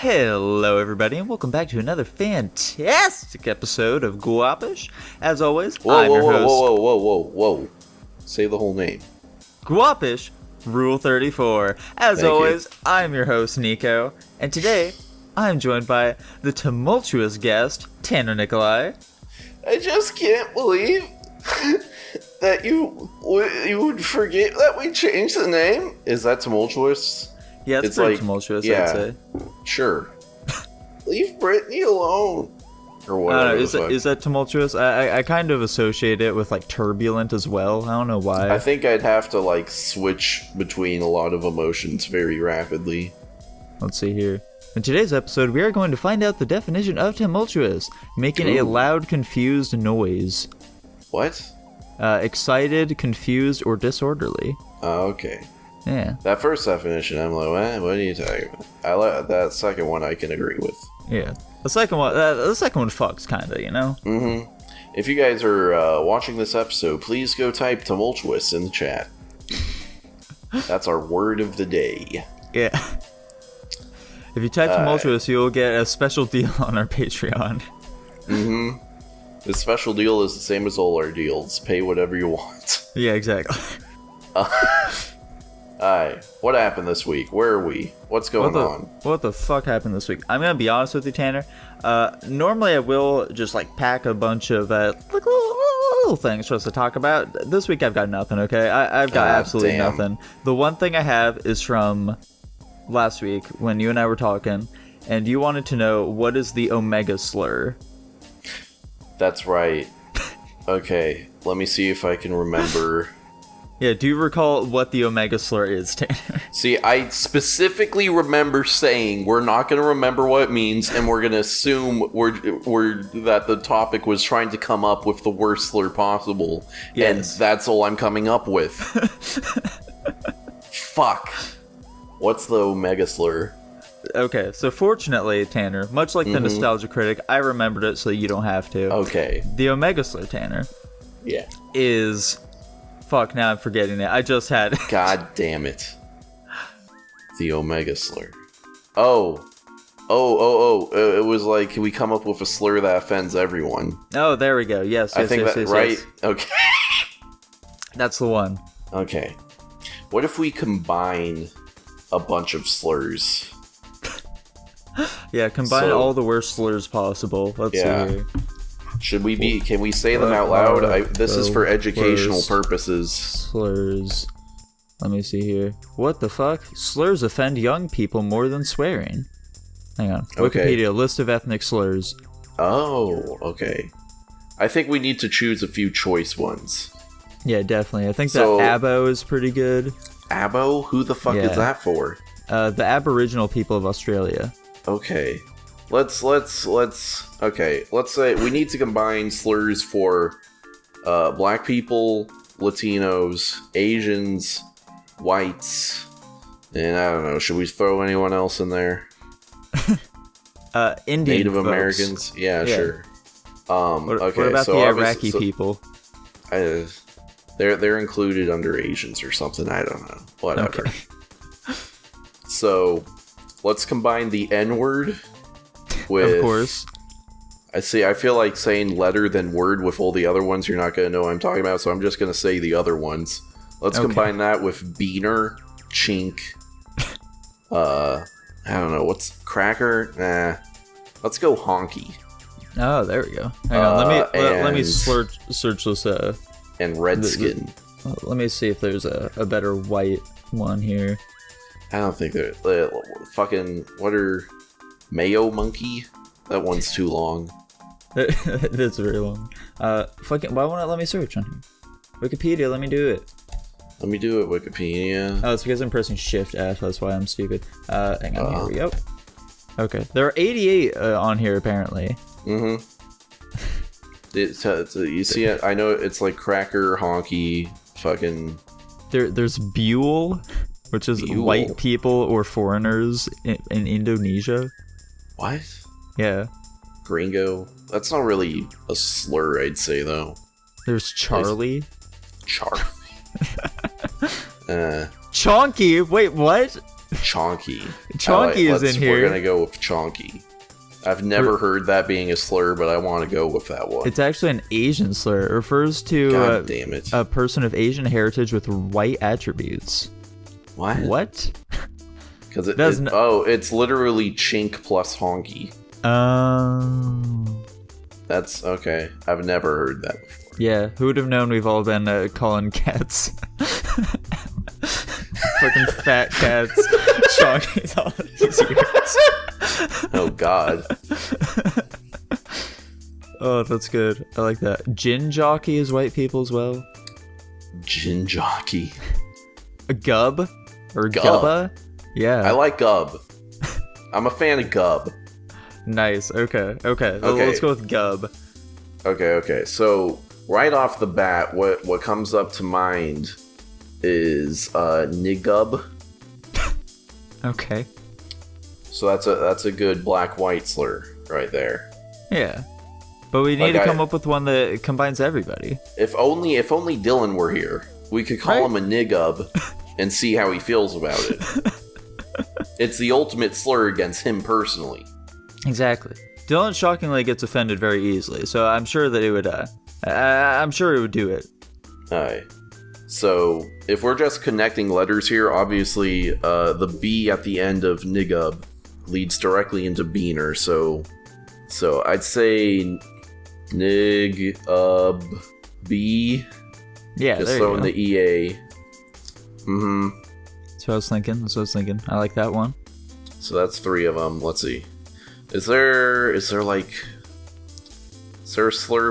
Hello everybody and welcome back to another fantastic episode of Guapish. As always, I'm your host... Whoa. Say the whole name. Guapish, Rule 34. As always, I'm your host, Nico. And today, I'm joined by the tumultuous guest, Tanner Nikolai. I just can't believe that you would forget that we changed the name. Is that tumultuous? Yeah, it's pretty tumultuous, I'd say. Sure. Leave Brittany alone. Or whatever. Is that tumultuous? I kind of associate it with, like, turbulent as well. I don't know why. I think I'd have to, like, switch between a lot of emotions very rapidly. Let's see here. In today's episode, we are going to find out the definition of tumultuous, making a loud, confused noise. What? Excited, confused, or disorderly. Okay. Yeah. That first definition, I'm like, what are you talking about? I like that second one. I can agree with. Yeah. The second one fucks, kind of, you know? Mm-hmm. If you guys are watching this episode, please go type tumultuous in the chat. That's our word of the day. Yeah. If you type tumultuous, you'll get a special deal on our Patreon. Mm-hmm. The special deal is the same as all our deals. Pay whatever you want. Yeah, exactly. Alright, what happened this week? Where are we? What's going on? What the fuck happened this week? I'm gonna be honest with you, Tanner. Normally I will just like pack a bunch of like little things for us to talk about. This week I've got nothing, okay? I've got absolutely nothing. The one thing I have is from last week when you and I were talking, and you wanted to know what is the omega slur. That's right. Okay, let me see if I can remember. Yeah, do you recall what the omega slur is, Tanner? See, I specifically remember saying we're not going to remember what it means, and we're going to assume that the topic was trying to come up with the worst slur possible, yes. And that's all I'm coming up with. Fuck. What's the omega slur? Okay, so fortunately, Tanner, much like the Nostalgia Critic, I remembered it so you don't have to. Okay. The omega slur, Tanner, is... Fuck, now I'm forgetting it. I just had... God damn it. The omega slur. Oh. It was like, we come up with a slur that offends everyone. Oh, there we go. Yes, I think yes. Right? Okay. That's the one. Okay. What if we combine a bunch of slurs? Yeah, combine all the worst slurs possible. Let's see here. Should we be... Can we say them out loud? This is for educational purposes. Slurs. Let me see here. What the fuck? Slurs offend young people more than swearing. Hang on. Okay. Wikipedia, list of ethnic slurs. Oh, okay. I think we need to choose a few choice ones. Yeah, definitely. I think that abo is pretty good. Abo? Who the fuck is that for? The Aboriginal people of Australia. Okay. Let's say we need to combine slurs for black people, Latinos, Asians, whites, and I don't know, should we throw anyone else in there? Indian Native folks. Americans? Yeah, sure. What about the Iraqi people? They're included under Asians or something, I don't know. Whatever. Okay. So, let's combine the N-word with, of course. I feel like saying letter than word with all the other ones. You're not going to know what I'm talking about, so I'm just going to say the other ones. Let's combine that with beaner, chink, I don't know, what's cracker? Nah. Let's go honky. Oh, there we go. Hang on, let me search this. And redskin. Let me see if there's a better white one here. I don't think they're fucking... What are... Mayo monkey? That one's too long. That's very long. Fucking... Why won't it let me search on here? Wikipedia, let me do it. Let me do it, Wikipedia. Oh, it's because I'm pressing Shift F, that's why I'm stupid. Hang on, here we go. Okay, there are 88 on here, apparently. Mm-hmm. You see it? I know it's like cracker, honky, fucking... There's Buell, which is white people or foreigners in Indonesia. What? Yeah. Gringo? That's not really a slur, I'd say, though. There's Charlie. Charlie. Chonky? Wait, what? Chonky. Chonky is in here. We're gonna go with chonky. I've never heard that being a slur, but I want to go with that one. It's actually an Asian slur. It refers to God damn it. A person of Asian heritage with white attributes. What? Because it's literally chink plus honky. That's okay. I've never heard that before. Yeah, who would have known we've all been calling cats fucking fat cats chonkies all these years. Oh god. Oh, that's good. I like that. Gin jockey is white people as well. Gin jockey. A gub? Or gubba? Yeah. I like gub. I'm a fan of gub. Nice. Okay. Let's go with gub. Okay. So right off the bat, what comes up to mind is nigub. Okay. So that's a good black-white slur right there. Yeah. But we need to come up with one that combines everybody. If only Dylan were here, we could call him a nigub and see how he feels about it. It's the ultimate slur against him personally. Exactly. Dylan shockingly gets offended very easily, so I'm sure that it would. I'm sure it would do it. Alright. So if we're just connecting letters here, obviously the B at the end of nigub leads directly into beaner. So I'd say nigub B. Yeah, just there throwing you go. the EA. That's what I was thinking. I like that one. So that's 3 of them. Let's see. Is there a slur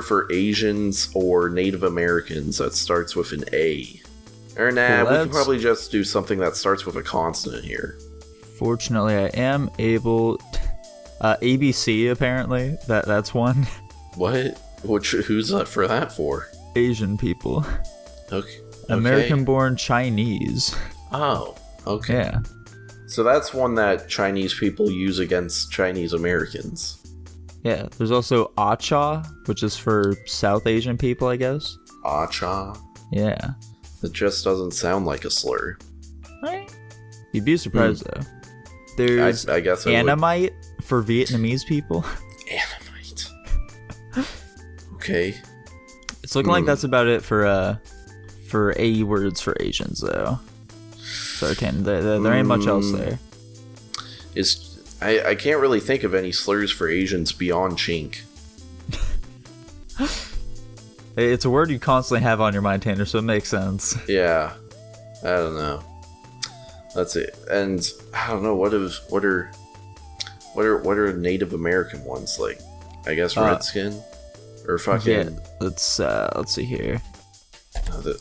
for Asians or Native Americans that starts with an A? Or nah, we can probably just do something that starts with a consonant here. Fortunately, I am able. ABC apparently. That's one. What? Who's up for that for? Asian people. Okay. American-born Chinese. Oh. Okay. Yeah. So that's one that Chinese people use against Chinese Americans. Yeah, there's also Acha, which is for South Asian people, I guess. Acha? Yeah. That just doesn't sound like a slur. Right? You'd be surprised, though. There's I guess Annamite for Vietnamese people. Annamite. Okay. It's looking like that's about it for A words for Asians, though. So there ain't much else there. I can't really think of any slurs for Asians beyond chink. It's a word you constantly have on your mind, Tanner, so it makes sense. Yeah, I don't know. That's it. And I don't know what are Native American ones like? I guess redskin or fucking. Yeah, let's see here.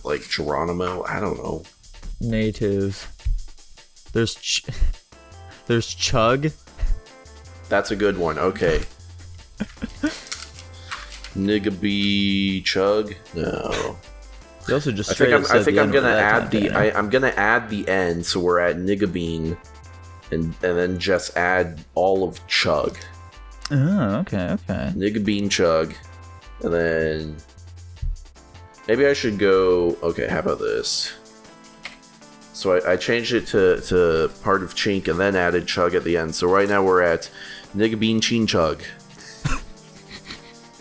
Like Geronimo. I don't know. Native. There's chug. That's a good one. Okay. Nigga chug. No. You also just. I think I'm gonna add I'm gonna add the end, so we're at nigga bean, and then just add all of chug. Oh, okay. Nigga bean chug, and then maybe I should go. Okay, how about this? So I changed it to part of chink and then added chug at the end. So right now we're at nigga bean chin chug,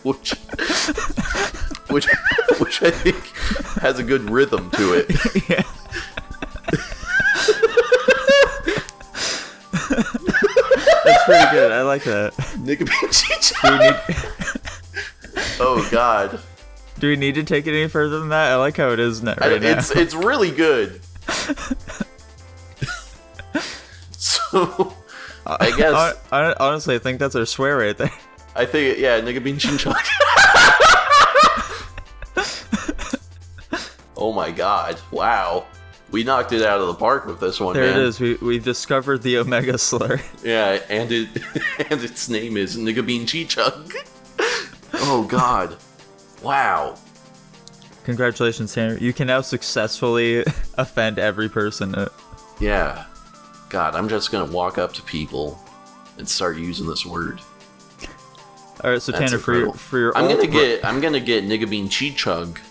which I think has a good rhythm to it. Yeah. That's pretty good. I like that. Nigga bean chin chug. Oh god. Do we need to take it any further than that? I like how it is now. It's really good. So, I guess. Honestly, I think that's our swear right there. I think, yeah, nigga bean chin chug. Oh my god! Wow, we knocked it out of the park with this one. There man. it is. We discovered the Omega slur. Yeah, and its name is nigga bean chin chug. Oh god! Wow. Congratulations, Tanner. You can now successfully offend every person. Yeah. God, I'm just gonna walk up to people and start using this word. All right, so That's Tanner, incredible. for your I'm gonna get nigga bean chi chug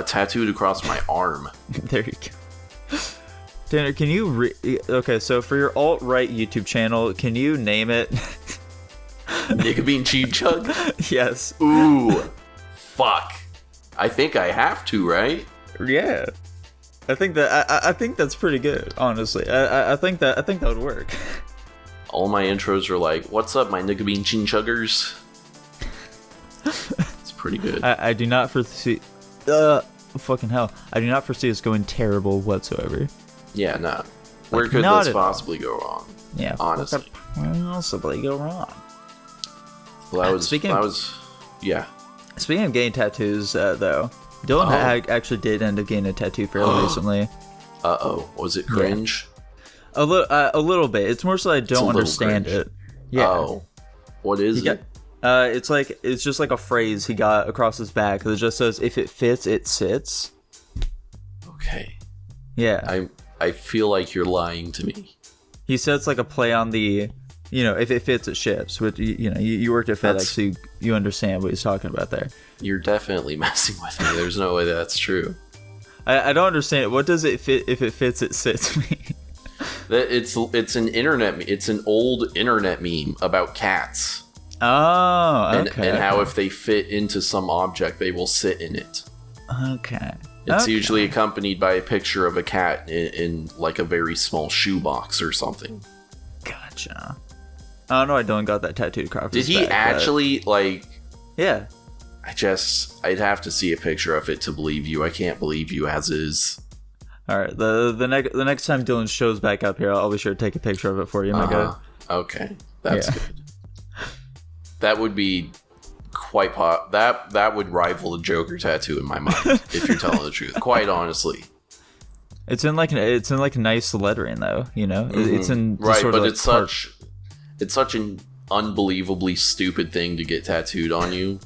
tattooed across my arm. There you go. Tanner, can you okay, so for your alt-right YouTube channel, can you name it? Nigga Bean Cheap Chug? Yes. Ooh. Fuck. I think I have to, right? Yeah. I think that's pretty good, honestly. I think that would work. All my intros are like, "What's up, my Nigga Bean Chin Chuggers?" It's pretty good. I do not foresee fucking hell. I do not foresee us going terrible whatsoever. Yeah, no. Where could this possibly go wrong? Yeah, honestly. Where could possibly go wrong? Well, that was yeah. Speaking of getting tattoos, though, Dylan actually did end up getting a tattoo fairly recently. Was it cringe? Yeah. A little bit. It's more so I don't understand it. Yeah. Oh, what is it? It's just like a phrase he got across his back that just says, "If it fits, it sits." Okay. Yeah. I feel like you're lying to me. He said it's like a play on the, if it fits, it ships. Which, you worked at FedEx, so you understand what he's talking about there. You're definitely messing with me. There's no way that's true. I don't understand. What does it fit? If it fits, it sits mean? It's an old internet meme about cats. Oh, okay. And how if they fit into some object, they will sit in it. Okay. It's usually accompanied by a picture of a cat in like a very small shoebox or something. Gotcha. I don't know. I don't got that tattooed across his back. Did he actually Yeah. I'd have to see a picture of it to believe you. I can't believe you as is. All right. The next time Dylan shows back up here, I'll be sure to take a picture of it for you, my guy. Okay, that's good. That would be quite that would rival the Joker tattoo in my mind, if you're telling the truth. Quite honestly, it's in like nice lettering though. It's in right, sort but of it's such an unbelievably stupid thing to get tattooed on you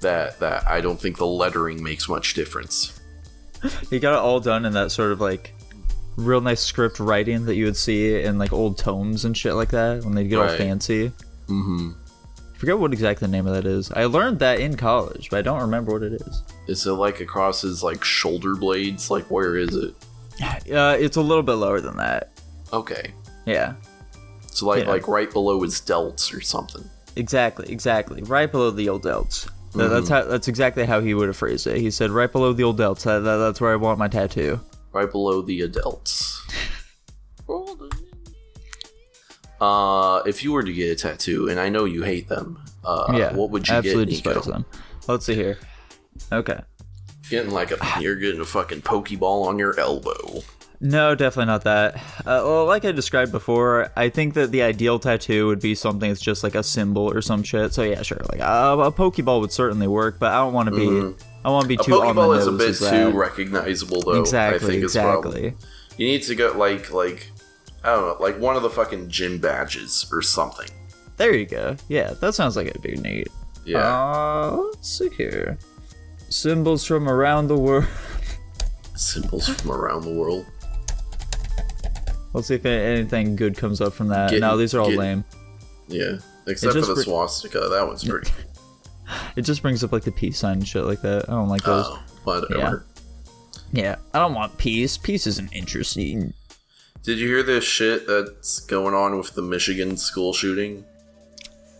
that I don't think the lettering makes much difference. He got it all done in that sort of like real nice script writing that you would see in like old tomes and shit like that when they get all fancy. Mm-hmm. I forget what exactly the name of that is. I learned that in college, but I don't remember what it is. Is it like across his like shoulder blades? Like where is it? It's a little bit lower than that. Okay. Yeah. So like right below his delts or something. Exactly. Right below the old delts. That's exactly how he would have phrased it. He said, "Right below the old delts. That's where I want my tattoo." Right below the adults. If you were to get a tattoo, and I know you hate them, what would you absolutely get, Nico? despise them. Let's see here. Okay. You're getting a fucking Pokeball on your elbow. No, definitely not that. Well, like I described before, I think that the ideal tattoo would be something that's just like a symbol or some shit. So yeah, sure. Like a Pokeball would certainly work, but I don't want to be. I want to be too on the nose. A Pokeball is a bit too recognizable, though. Exactly. I think exactly. You need to go like I don't know, like one of the fucking gym badges or something. There you go. Yeah, that sounds like it'd be neat. Yeah. Let's see here. Symbols from around the world. Symbols from around the world. Let's see if anything good comes up from that. No, these are all lame. Yeah, except for the swastika. That one's pretty. It just brings up like the peace sign and shit like that. I don't like those. Oh, whatever. Yeah, I don't want peace. Peace isn't interesting. Did you hear this shit that's going on with the Michigan school shooting?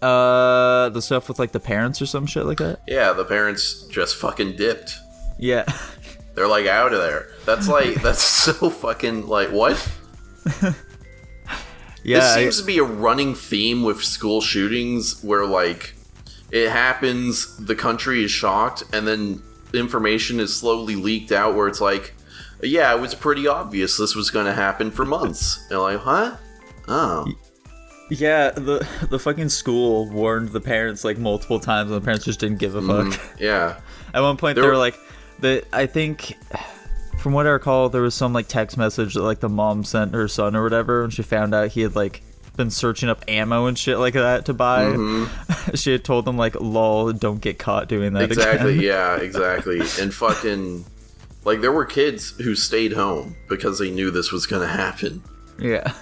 The stuff with like the parents or some shit like that? Yeah, the parents just fucking dipped. Yeah. They're like out of there. That's so fucking like what? Yeah. This seems to be a running theme with school shootings where like it happens, the country is shocked, and then information is slowly leaked out where it's like, yeah, it was pretty obvious this was going to happen for months. And like, huh? Oh. Yeah, the fucking school warned the parents like multiple times, and the parents just didn't give a fuck. Yeah. At one point, they were like, I think, from what I recall, there was some like text message that like the mom sent her son or whatever, and she found out he had like been searching up ammo and shit like that to buy. Mm-hmm. She had told them like, "Lol, don't get caught doing that." Exactly. Again. Yeah. Exactly. And fucking. Like, there were kids who stayed home because they knew this was going to happen. Yeah.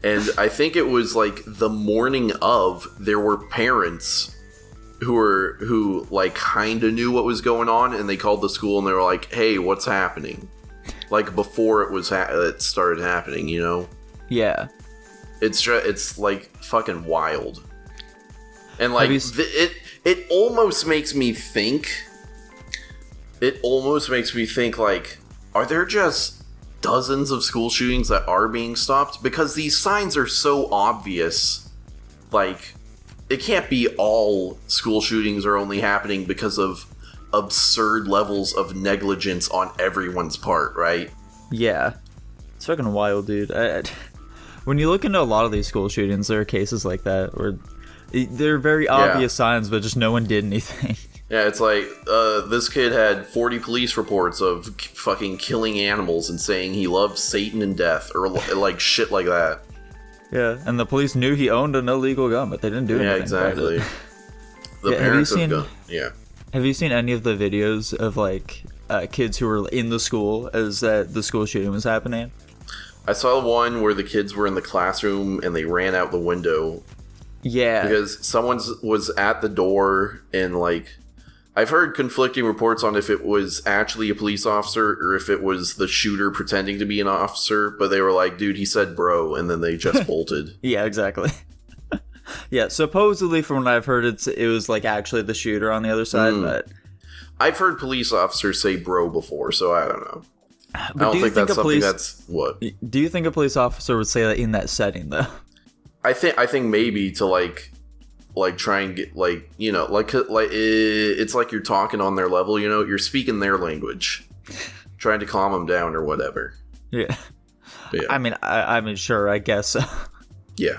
And I think it was, like, the morning of, there were parents who like, kind of knew what was going on, and they called the school, and they were like, hey, what's happening? like before it started happening, you know? Yeah. It's like fucking wild. And like it almost makes me think like, are there just dozens of school shootings that are being stopped? Because these signs are so obvious. Like, it can't be all school shootings are only happening because of absurd levels of negligence on everyone's part, right? Yeah. It's fucking wild, dude. When you look into a lot of these school shootings, there are cases like that where they're very obvious signs, but just no one did anything. Yeah, it's like, this kid had 40 police reports of fucking killing animals and saying he loved Satan and death, or like shit like that. Yeah, and the police knew he owned an illegal gun, but they didn't do anything. Yeah, exactly. About it. The parents have gone. Yeah. Have you seen any of the videos of like kids who were in the school as the school shooting was happening? I saw one where the kids were in the classroom and they ran out the window. Yeah. Because someone was at the door, and like, I've heard conflicting reports on if it was actually a police officer or if it was the shooter pretending to be an officer, but they were like, dude, he said bro, and then they just bolted. Yeah, exactly. Yeah, supposedly from what I've heard, it was like actually the shooter on the other side, but I've heard police officers say bro before, so I don't know. But I don't think that's something that's what. Do you think a police officer would say that in that setting though? I think maybe to like try and get like, you know, like it's like you're talking on their level, you know, you're speaking their language, trying to calm them down or whatever. Yeah. Yeah. I mean, sure, I guess so. Yeah.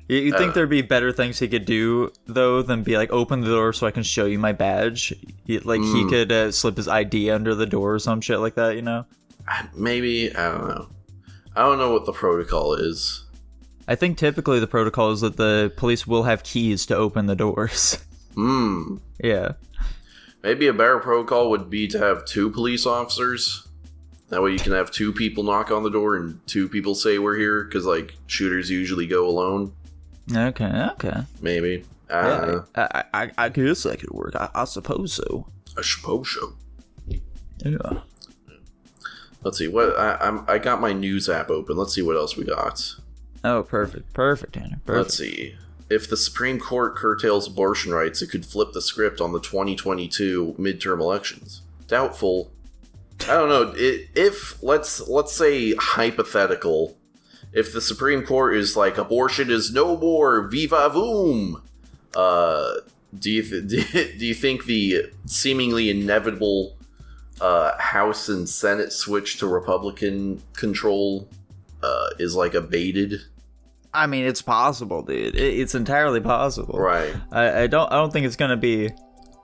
You think there'd be better things he could do, though, than be like, open the door so I can show you my badge? He could slip his ID under the door or some shit like that, you know? Maybe, I don't know. I don't know what the protocol is. I think typically the protocol is that the police will have keys to open the doors. Yeah. Maybe a better protocol would be to have 2 police officers. That way you can have 2 people knock on the door and 2 people say we're here, because like shooters usually go alone. Okay. Maybe. I guess that could work. I suppose so. I suppose so. Yeah. Let's see what I got my news app open. Let's see what else we got. Oh, perfect, Tanner. Perfect. Let's see. If the Supreme Court curtails abortion rights, it could flip the script on the 2022 midterm elections. Doubtful. I don't know. If let's say hypothetical, if the Supreme Court is like, abortion is no more, viva voom, do you think the seemingly inevitable House and Senate switch to Republican control is like abated? I mean, it's possible, dude. It's entirely possible. Right. I don't think it's gonna be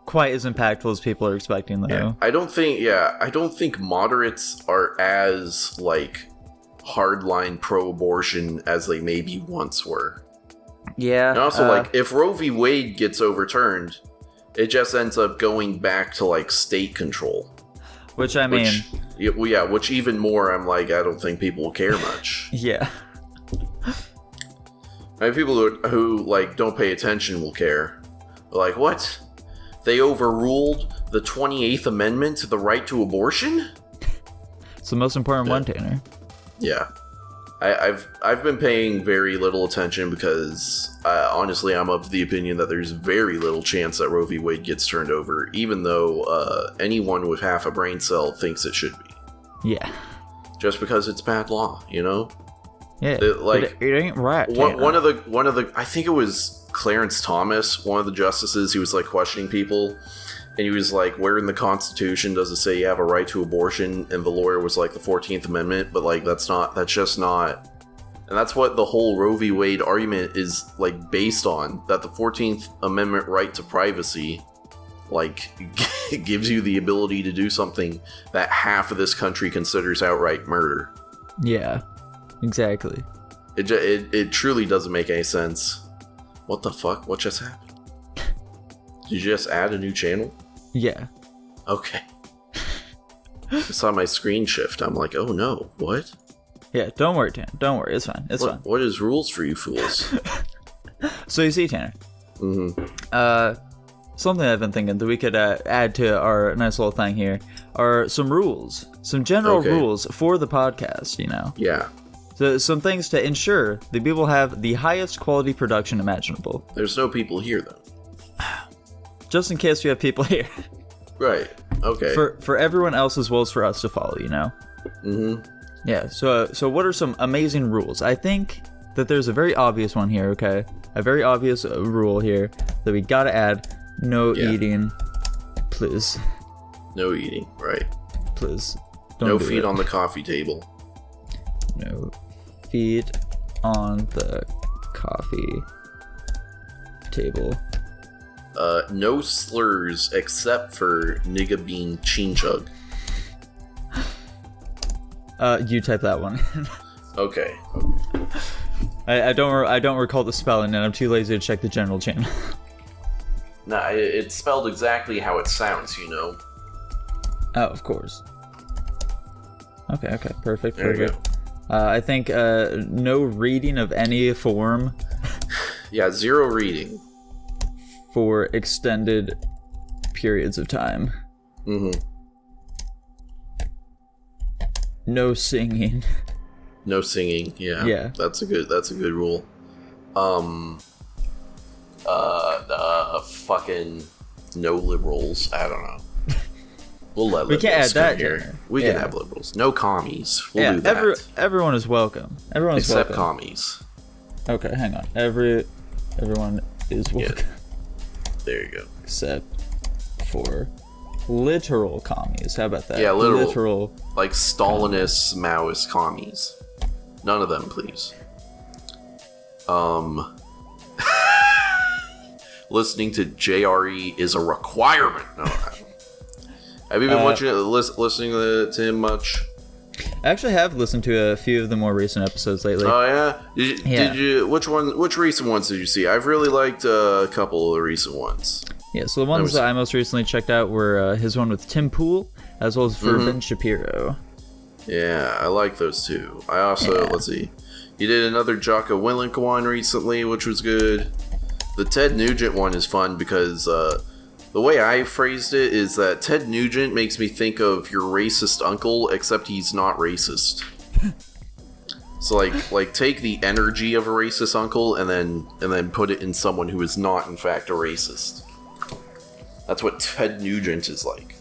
quite as impactful as people are expecting, though. Yeah. I don't think moderates are as like hardline pro-abortion as they maybe once were. Yeah. And also, like, if Roe v. Wade gets overturned, it just ends up going back to like state control. Which I mean, which even more, I'm like, I don't think people will care much. Yeah. I mean, people who like don't pay attention will care. They're like, what? They overruled the 28th Amendment to the right to abortion? It's the most important one, Tanner. Yeah. I've been paying very little attention because, honestly, I'm of the opinion that there's very little chance that Roe v. Wade gets turned over, even though anyone with half a brain cell thinks it should be. Yeah. Just because it's bad law, you know? Yeah. It ain't right. One of the I think it was Clarence Thomas, one of the justices, he was like questioning people, and he was like, where in the Constitution does it say you have a right to abortion? And the lawyer was like, the 14th Amendment, but like that's just not. And that's what the whole Roe v. Wade argument is like based on, that the 14th Amendment right to privacy like gives you the ability to do something that half of this country considers outright murder. Yeah. Exactly. It truly doesn't make any sense. What the fuck? What just happened? Did you just add a new channel? Yeah. Okay. I saw my screen shift. I'm like, oh no, what? Yeah, don't worry, Tanner. Don't worry. It's fine. It's fine. What is rules for you fools? So you see, Tanner. Mm-hmm. Something I've been thinking that we could add to our nice little thing here. are some rules, some general rules for the podcast, you know? Yeah. So, some things to ensure that people have the highest quality production imaginable. There's no people here, though. Just in case we have people here. Right. Okay. For everyone else as well as for us to follow, you know? Mm-hmm. Yeah, so what are some amazing rules? I think that there's a very obvious one here, okay? A very obvious rule here that we gotta add. No eating, please. No eating, right. Please. Don't no do feet it. on the coffee table. No feet on the coffee table. No slurs except for nigga bean chin chug. You type that one. Okay. I don't recall the spelling, and I'm too lazy to check the general channel. Nah, it's spelled exactly how it sounds, you know. Oh, of course. Okay, perfect. There you go. I think no reading of any form. Yeah, 0 reading. For extended periods of time. Mm-hmm. No singing. No singing, yeah. Yeah. That's a good rule. Fucking no liberals. I don't know. We'll let we liberals can't add come that here. We can have liberals. No commies. We'll do that. Everyone is welcome. Everyone is except welcome. Commies. Okay, hang on. Everyone is welcome. Yeah. There you go. Except for literal commies. How about that? Yeah, literal. Like Stalinist, Maoist commies. None of them, please. Listening to JRE is a requirement. No. Have you been listening to him much? I actually have listened to a few of the more recent episodes lately. Oh yeah? Did you? Which recent ones did you see? I've really liked a couple of the recent ones. Yeah, so the ones that I most recently checked out were his one with Tim Pool, as well as for Ben Shapiro. Yeah, I like those two. I also, let's see, he did another Jocko Willink one recently, which was good. The Ted Nugent one is fun because the way I phrased it is that Ted Nugent makes me think of your racist uncle, except he's not racist. So like take the energy of a racist uncle and then put it in someone who is not in fact a racist. That's what Ted Nugent is like.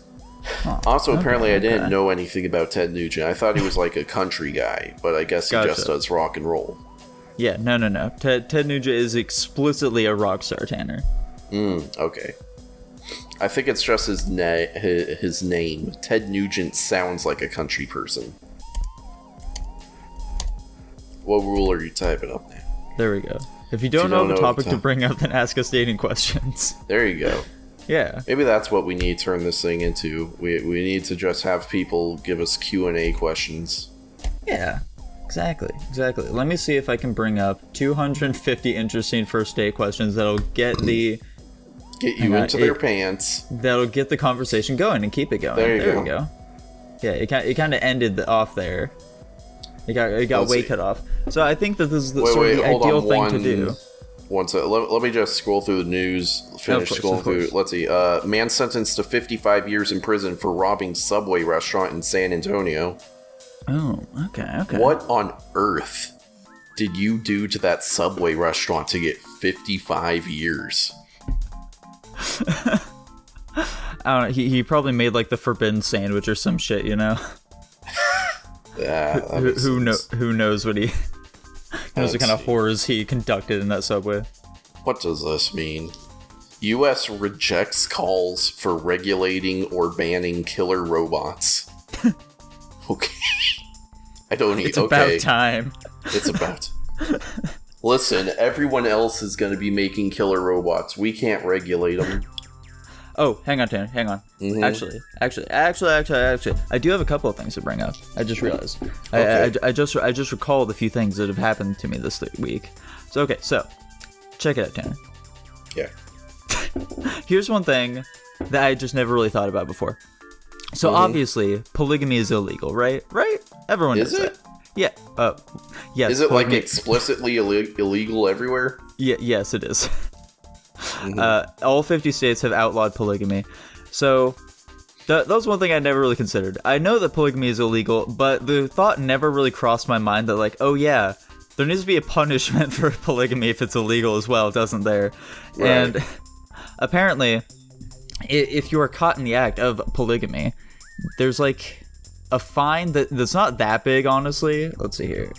Huh. Also, apparently I didn't know anything about Ted Nugent. I thought he was like a country guy, but I guess he just does rock and roll. Yeah, no. Ted Nugent is explicitly a rock star, Tanner. Okay. I think it's just his name. Ted Nugent sounds like a country person. What rule are you typing up now? There we go. If you don't know the topic to bring up, then ask us dating questions. There you go. Yeah. Maybe that's what we need to turn this thing into. We need to just have people give us Q&A questions. Yeah. Exactly. Let me see if I can bring up 250 interesting first date questions that'll get you into their pants. That'll get the conversation going and keep it going. There you go. Yeah, it kind of ended off there. It got cut off. So I think that this is the ideal thing to do. One second. Let me just scroll through the news. Scrolling through. Let's see. Man sentenced to 55 years in prison for robbing Subway restaurant in San Antonio. Oh, okay. What on earth did you do to that Subway restaurant to get 55 years? I don't know. He probably made like the forbidden sandwich or some shit, you know? Yeah. Who knows what he knows what kind of horrors he conducted in that Subway. What does this mean? U.S. rejects calls for regulating or banning killer robots. Okay. I don't need. It's about time. It's about. Listen, everyone else is going to be making killer robots. We can't regulate them. Oh, hang on, Tanner. Hang on. Mm-hmm. Actually, I do have a couple of things to bring up. I just realized. Okay. I just recalled a few things that have happened to me this week. So check it out, Tanner. Yeah. Here's one thing that I just never really thought about before. So obviously, polygamy is illegal, right? Right? Everyone knows that. Yeah. Yes. Is it polygamy, like explicitly illegal everywhere? Yeah. Yes, it is. Mm-hmm. All 50 states have outlawed polygamy. So That was one thing I never really considered. I know that polygamy is illegal, but the thought never really crossed my mind that, like, oh yeah, there needs to be a punishment for polygamy if it's illegal as well, doesn't there? Right. And apparently, if you are caught in the act of polygamy, there's like a fine that's not that big, honestly. Let's see here.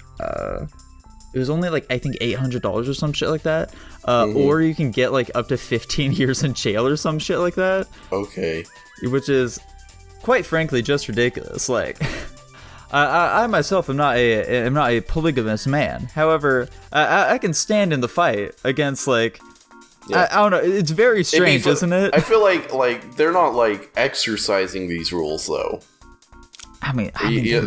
It was only like, I think $800 or some shit like that. Or you can get like up to 15 years in jail or some shit like that. Okay. Which is, quite frankly, just ridiculous. Like, I myself am not a polygamous man. However, I can stand in the fight against, like, I don't know. It's very strange, isn't it? I feel like they're not like exercising these rules though. I mean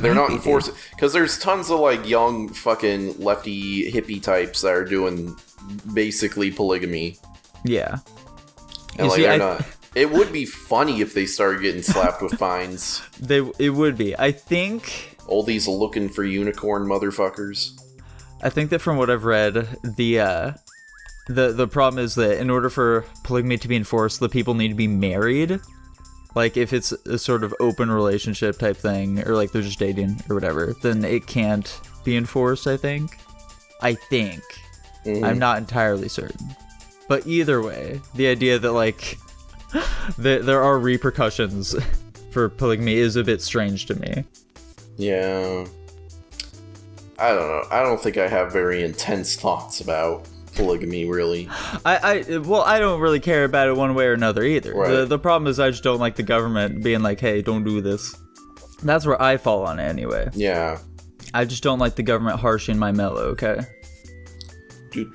they're not enforcing, because there's tons of like young fucking lefty hippie types that are doing basically polygamy. Yeah. And like, they're not. It would be funny if they started getting slapped with fines. It would be. I think all these looking for unicorn motherfuckers. I think that from what I've read, the problem is that in order for polygamy to be enforced, the people need to be married. Like, if it's a sort of open relationship type thing, or like they're just dating or whatever, then it can't be enforced, I think. I'm not entirely certain. But either way, the idea that, like, there are repercussions for polygamy is a bit strange to me. Yeah. I don't know. I don't think I have very intense thoughts about polygamy, really. I don't really care about it one way or another either. Right. The problem is I just don't like the government being like, hey, don't do this. That's where I fall on it anyway. Yeah. I just don't like the government harshing my mellow, okay? In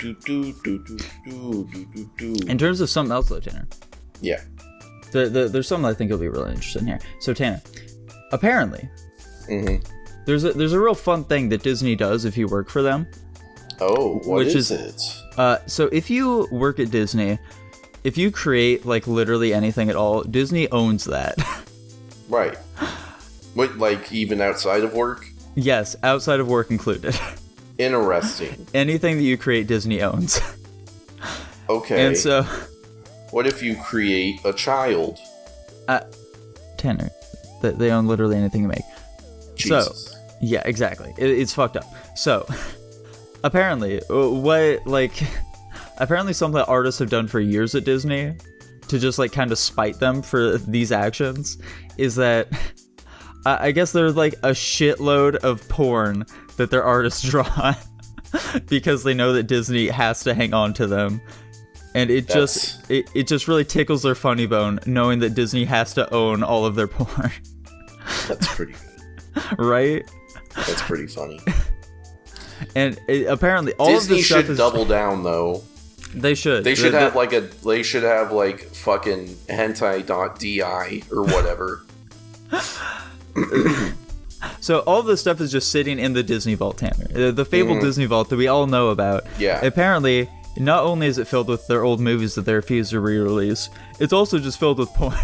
terms of something else though, Tanner. Yeah. There's something I think you'll be really interested in here. So, Tanner, apparently, there's a real fun thing that Disney does if you work for them. Oh, what is it? So if you work at Disney, if you create, like, literally anything at all, Disney owns that. Right. What, like, even outside of work? Yes, outside of work included. Interesting. Anything that you create, Disney owns. Okay. And so... What if you create a child? Tanner, they own literally anything you make. Jesus. So, yeah, exactly. It's fucked up. So, apparently something that artists have done for years at Disney to just, like, kind of spite them for these actions is that I guess there's, like, a shitload of porn that their artists draw because they know that Disney has to hang on to them. And it just really tickles their funny bone knowing that Disney has to own all of their porn. That's pretty good. Right? That's pretty funny. And apparently all Disney of this stuff should double down though. They should. They should have like fucking hentai.di or whatever. So all this stuff is just sitting in the Disney Vault, Tanner. The fabled Disney Vault that we all know about. Yeah. Apparently, not only is it filled with their old movies that they refuse to re-release, it's also just filled with porn.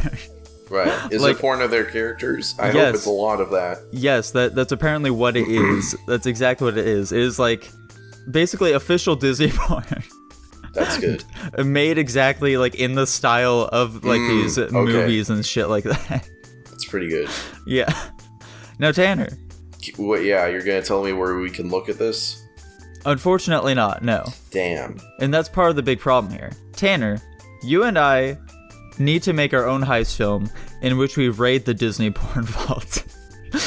Right. Is it porn of their characters? I hope it's a lot of that. Yes, that's apparently what it is. That's exactly what it is. It is, like, basically official Disney porn. That's good. Made exactly, like, in the style of, like, these movies and shit like that. That's pretty good. Yeah. Now, Tanner. What? Yeah, you're gonna tell me where we can look at this? Unfortunately not, no. Damn. And that's part of the big problem here. Tanner, you and I need to make our own heist film in which we raid the Disney porn vault.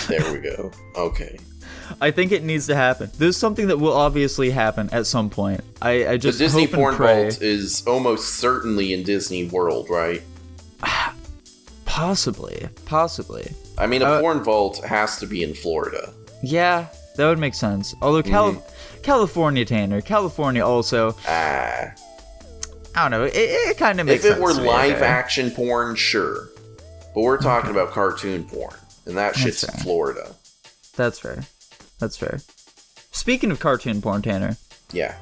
There we go. Okay. I think it needs to happen. There's something that will obviously happen at some point. I just the Disney hope porn and pray. vault is almost certainly in Disney World, right? Possibly. I mean, a porn vault has to be in Florida. Yeah, that would make sense. Although California, Tanner. California also. I don't know. It kind of makes sense. If it were live action porn, sure. But we're talking about cartoon porn. And that shit's in Florida. That's fair. Speaking of cartoon porn, Tanner. Yeah.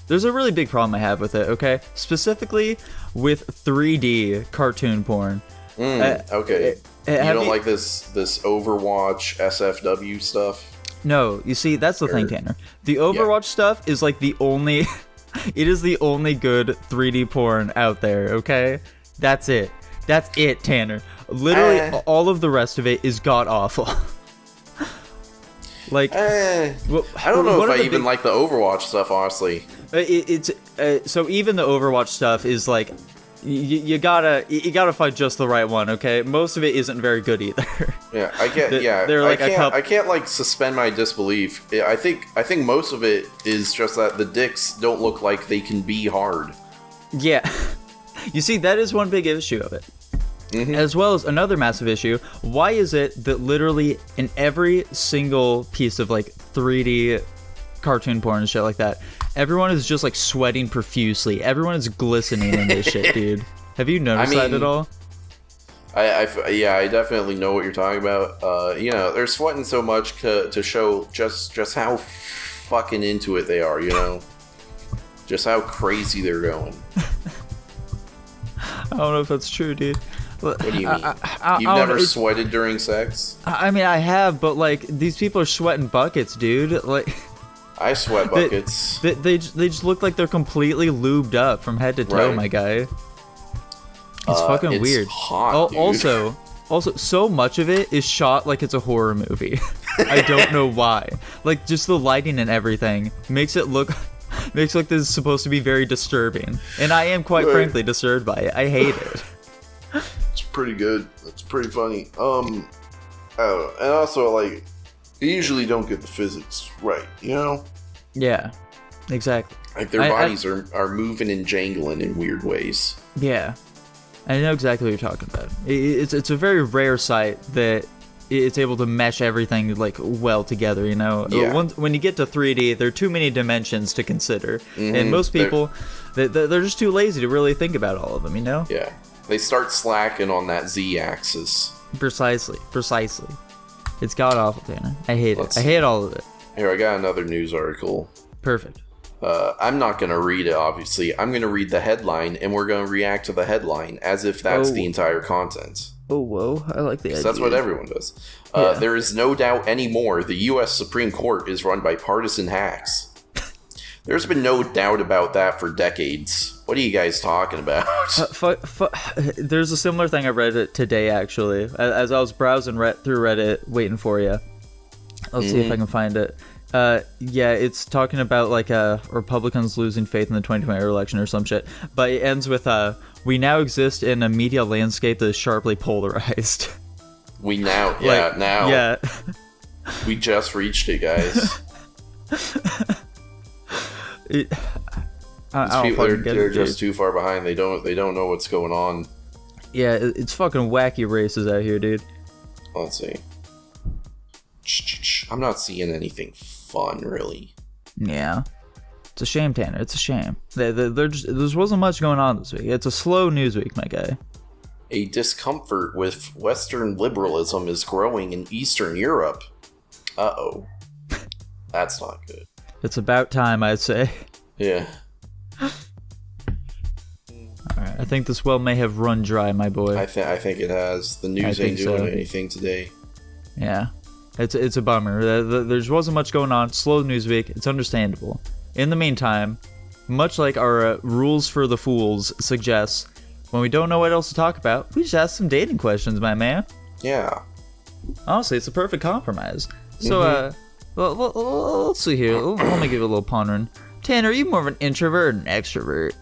There's a really big problem I have with it, okay? Specifically with 3D cartoon porn. Okay. You don't like this Overwatch SFW stuff? No, you see, that's the thing, Tanner. The Overwatch stuff is like the only... it is the only good 3D porn out there, okay? That's it, Tanner. Literally, all of the rest of it is god awful. Like, I don't know if I even like the Overwatch stuff, honestly. So even the Overwatch stuff is like, you gotta find just the right one, okay? Most of it isn't very good either. Yeah, I get. Yeah, they're like I can't like suspend my disbelief. I think most of it is just that the dicks don't look like they can be hard. Yeah, you see, that is one big issue of it. Mm-hmm. As well as another massive issue. Why is it that literally in every single piece of like 3D cartoon porn and shit like that, everyone is just like sweating profusely. Everyone is glistening in this shit, dude. Have you noticed that at all? I definitely know what you're talking about. They're sweating so much to show just how fucking into it they are. Just how crazy they're going. I don't know if that's true, dude. What do you mean? You've never sweated during sex? I mean, I have, but like these people are sweating buckets, dude. Like, I sweat buckets. They just look like they're completely lubed up from head to toe, right. My guy. It's fucking weird. Hot, dude. Also, so much of it is shot like it's a horror movie. I don't know why. Like, just the lighting and everything makes like this is supposed to be very disturbing, and I am quite frankly disturbed by it. I hate it. It's pretty good. It's pretty funny. I don't know. And also, like, you usually don't get the physics right, Yeah, exactly. Like, their bodies are moving and jangling in weird ways. Yeah, I know exactly what you're talking about. It's a very rare sight that it's able to mesh everything like well together. Yeah. When you get to 3D, there are too many dimensions to consider, and most people they're just too lazy to really think about all of them. Yeah. They start slacking on that Z-axis. Precisely. It's god awful, Tanner. I hate it. I hate all of it. Here, I got another news article. Perfect. I'm not going to read it, obviously. I'm going to read the headline, and we're going to react to the headline as if that's the entire content. Oh, whoa. I like the idea. That's what everyone does. There is no doubt anymore the U.S. Supreme Court is run by partisan hacks. There's been no doubt about that for decades. What are you guys talking about? There's a similar thing I read it today, actually. As I was browsing through Reddit, waiting for you. Let's see if I can find it. Yeah, it's talking about like Republicans losing faith in the 2020 election or some shit. But it ends with, we now exist in a media landscape that is sharply polarized. We now, yeah, now. Yeah. We just reached it, guys. These people are just too far behind. They don't know what's going on. Yeah, it's fucking wacky races out here, dude. Let's see. I'm not seeing anything fun, really. Yeah. It's a shame, Tanner. It's a shame. There wasn't much going on this week. It's a slow news week, my guy. A discomfort with Western liberalism is growing in Eastern Europe. Uh-oh. That's not good. It's about time, I'd say. Yeah. Alright, I think this well may have run dry, my boy. I think it has. The news ain't doing anything today. Yeah. It's a bummer. There wasn't much going on. Slow news week. It's understandable. In the meantime, much like our rules for the fools suggests, when we don't know what else to talk about, we just ask some dating questions, my man. Yeah. Honestly, it's a perfect compromise. So, let's see here. Let me give it a little pondering. Tanner, are you more of an introvert or an extrovert?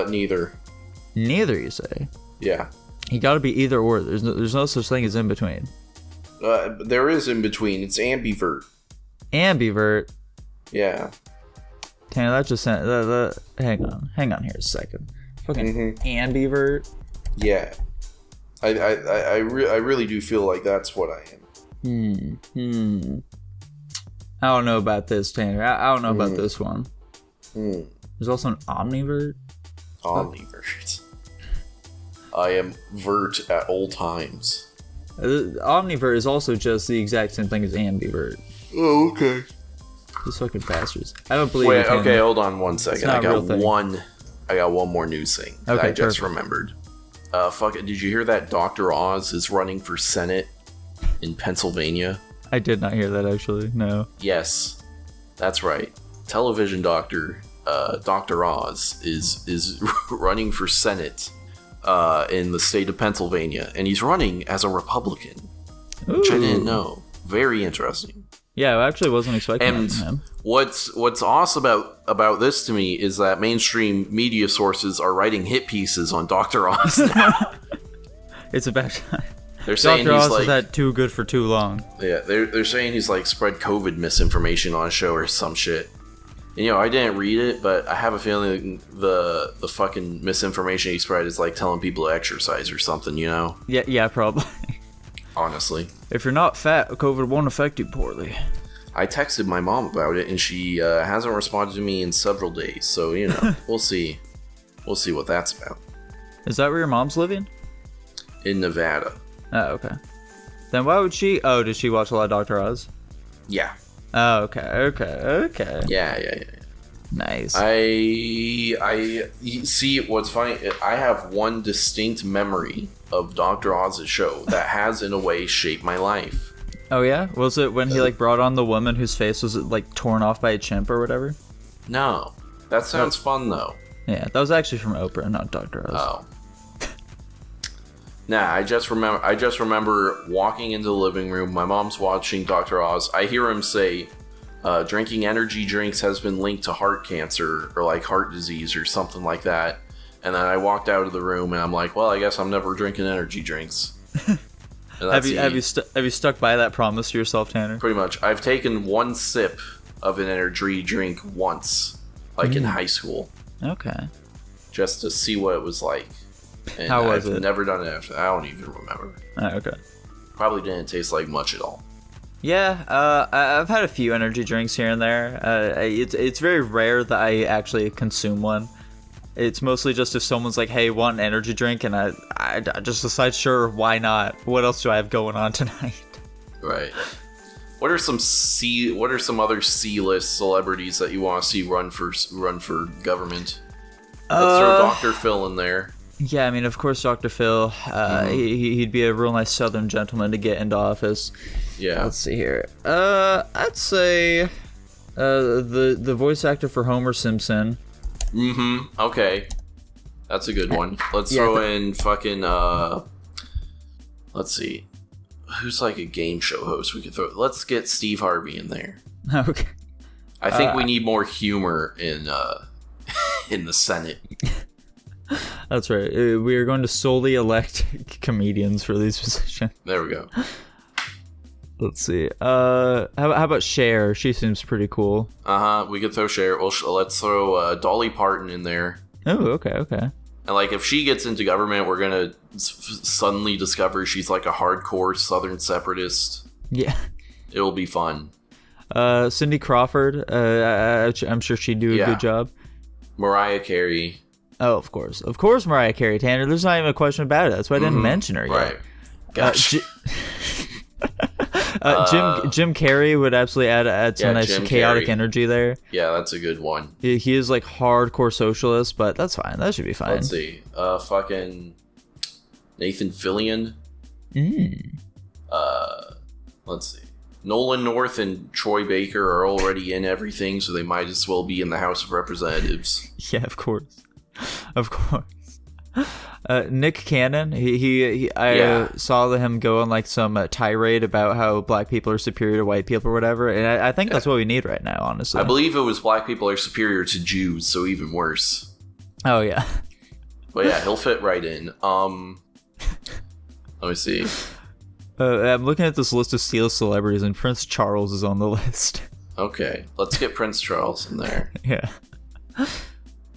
Neither. Neither, you say? Yeah. You gotta be either or. There's no such thing as in between. There is in between. It's ambivert. Ambivert? Yeah. Tanner, that just sent... hang on here a second. Fucking ambivert? Yeah. I really do feel like that's what I am. I don't know about this, Tanner. I don't know about this one. There's also an omnivert. Omnivert. I am vert at all times. Omnivert is also just the exact same thing as ambivert. Oh, okay. These fucking bastards. I don't believe. Wait, okay, hold on one second. I got one more news thing that I just remembered. Fuck it. Did you hear that Dr. Oz is running for Senate in Pennsylvania? I did not hear that, actually. No. Yes, that's right. Television doctor, Dr. Oz is running for Senate in the state of Pennsylvania, and he's running as a Republican, which I didn't know. Very interesting. Yeah, I actually wasn't expecting that from him. What's awesome about this to me is that mainstream media sources are writing hit pieces on Dr. Oz now. It's about time. They're saying Dr. he's Oz like has had too good for too long. Yeah, they're saying he's like spread COVID misinformation on a show or some shit. And, I didn't read it, but I have a feeling the fucking misinformation he spread is like telling people to exercise or something, Yeah, probably. Honestly. If you're not fat, COVID won't affect you poorly. I texted my mom about it, and she hasn't responded to me in several days. So, we'll see. We'll see what that's about. Is that where your mom's living? In Nevada. Oh, okay. Then why would she... Oh, did she watch a lot of Dr. Oz? Yeah. Oh, okay. Yeah. Nice. I see. What's funny, I have one distinct memory of Dr. Oz's show that has, in a way, shaped my life. Oh, yeah? Was it when he, brought on the woman whose face was, torn off by a chimp or whatever? No. That sounds fun, though. Yeah, that was actually from Oprah, not Dr. Oz. Oh. Nah, I just remember walking into the living room. My mom's watching Dr. Oz. I hear him say, drinking energy drinks has been linked to heart cancer or heart disease or something like that. And then I walked out of the room and I'm like, well, I guess I'm never drinking energy drinks. Have you stuck by that promise to yourself, Tanner? Pretty much. I've taken one sip of an energy drink once, in high school. Okay. Just to see what it was like. And how was it? I've never done it after. I don't even remember. Oh, okay. Probably didn't taste like much at all. Yeah, I've had a few energy drinks here and there. It's very rare that I actually consume one. It's mostly just if someone's like, "Hey, want an energy drink?" and I just decide, sure, why not? What else do I have going on tonight? Right. What are some other C-list celebrities that you want to see run for government? Let's throw Dr. Phil in there. Yeah, I mean, of course, Dr. Phil. He'd be a real nice Southern gentleman to get into office. Yeah. Let's see here. I'd say the voice actor for Homer Simpson. Mm-hmm. Okay. That's a good one. Let's throw in fucking let's see. Who's a game show host we could throw? Let's get Steve Harvey in there. Okay. I think we need more humor in the Senate. That's right. We are going to solely elect comedians for these positions. There we go. Let's see. How about Cher? She seems pretty cool. We could throw Cher. Well, let's throw Dolly Parton in there. Oh, okay. And if she gets into government, we're gonna suddenly discover she's a hardcore Southern separatist. Yeah. It'll be fun. Cindy Crawford. I'm sure she'd do a good job. Mariah Carey. Oh, of course, Mariah Carey, Tanner. There's not even a question about it. That's why I didn't mention her yet. Right. Gosh. Jim Carrey would absolutely add some nice Jim chaotic Carrey. energy there. Yeah, that's a good one. He is hardcore socialist, but that's fine. That should be fine. Let's see. Fucking Nathan Fillion. Let's see. Nolan North and Troy Baker are already in everything, so they might as well be in the House of Representatives. Yeah, of course. Nick Cannon, I saw him go on some tirade about how black people are superior to white people or whatever, and I think that's what we need right now, honestly. I believe it was black people are superior to Jews, so even worse. Oh yeah. But yeah, he'll fit right in. Let me see. I'm looking at this list of C-list celebrities, and Prince Charles is on the list. Okay, let's get Prince Charles in there. Yeah.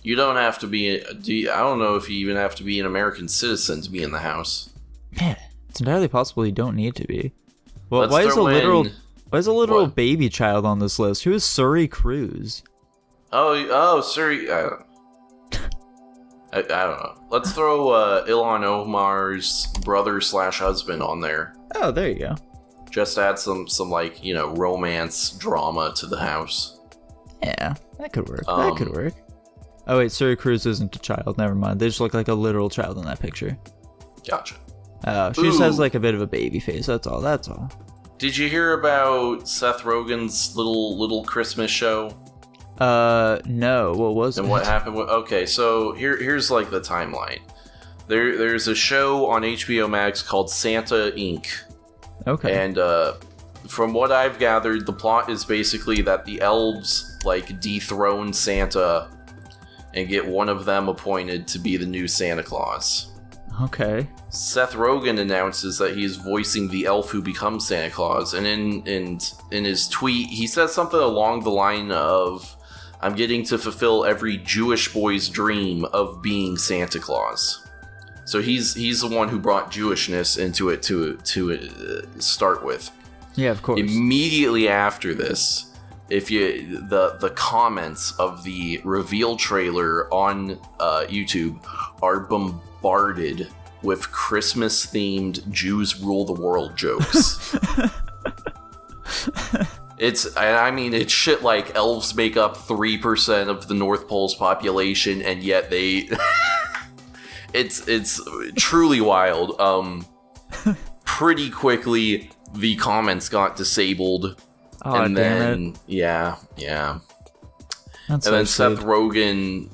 You don't have to be. I don't know if you even have to be an American citizen to be in the House. Yeah, it's entirely possible you don't need to be. Well, why is a literal baby child on this list? Who is Suri Cruise? Oh, Suri. I don't know. Let's throw Ilhan Omar's brother/husband on there. Oh, there you go. Just add some romance drama to the house. Yeah, that could work. That could work. Oh wait, Suri Cruise isn't a child. Never mind. They just look like a literal child in that picture. Gotcha. She just has a bit of a baby face. That's all. Did you hear about Seth Rogen's little Christmas show? No. What was it? And what happened? Okay, so here's the timeline. There's a show on HBO Max called Santa Inc. Okay. And from what I've gathered, the plot is basically that the elves like dethrone Santa and get one of them appointed to be the new Santa Claus. Okay. Seth Rogen announces that he's voicing the elf who becomes Santa Claus, and in his tweet, he says something along the line of, "I'm getting to fulfill every Jewish boy's dream of being Santa Claus." So he's the one who brought Jewishness into it to start with. Yeah, of course. Immediately after this, if you the comments of the reveal trailer on YouTube are bombarded with Christmas-themed Jews rule the world jokes. It's shit like elves make up 3% of the North Pole's population, and yet they it's truly wild. Pretty quickly the comments got disabled. Oh, and then yeah. That's and then so Seth Rogen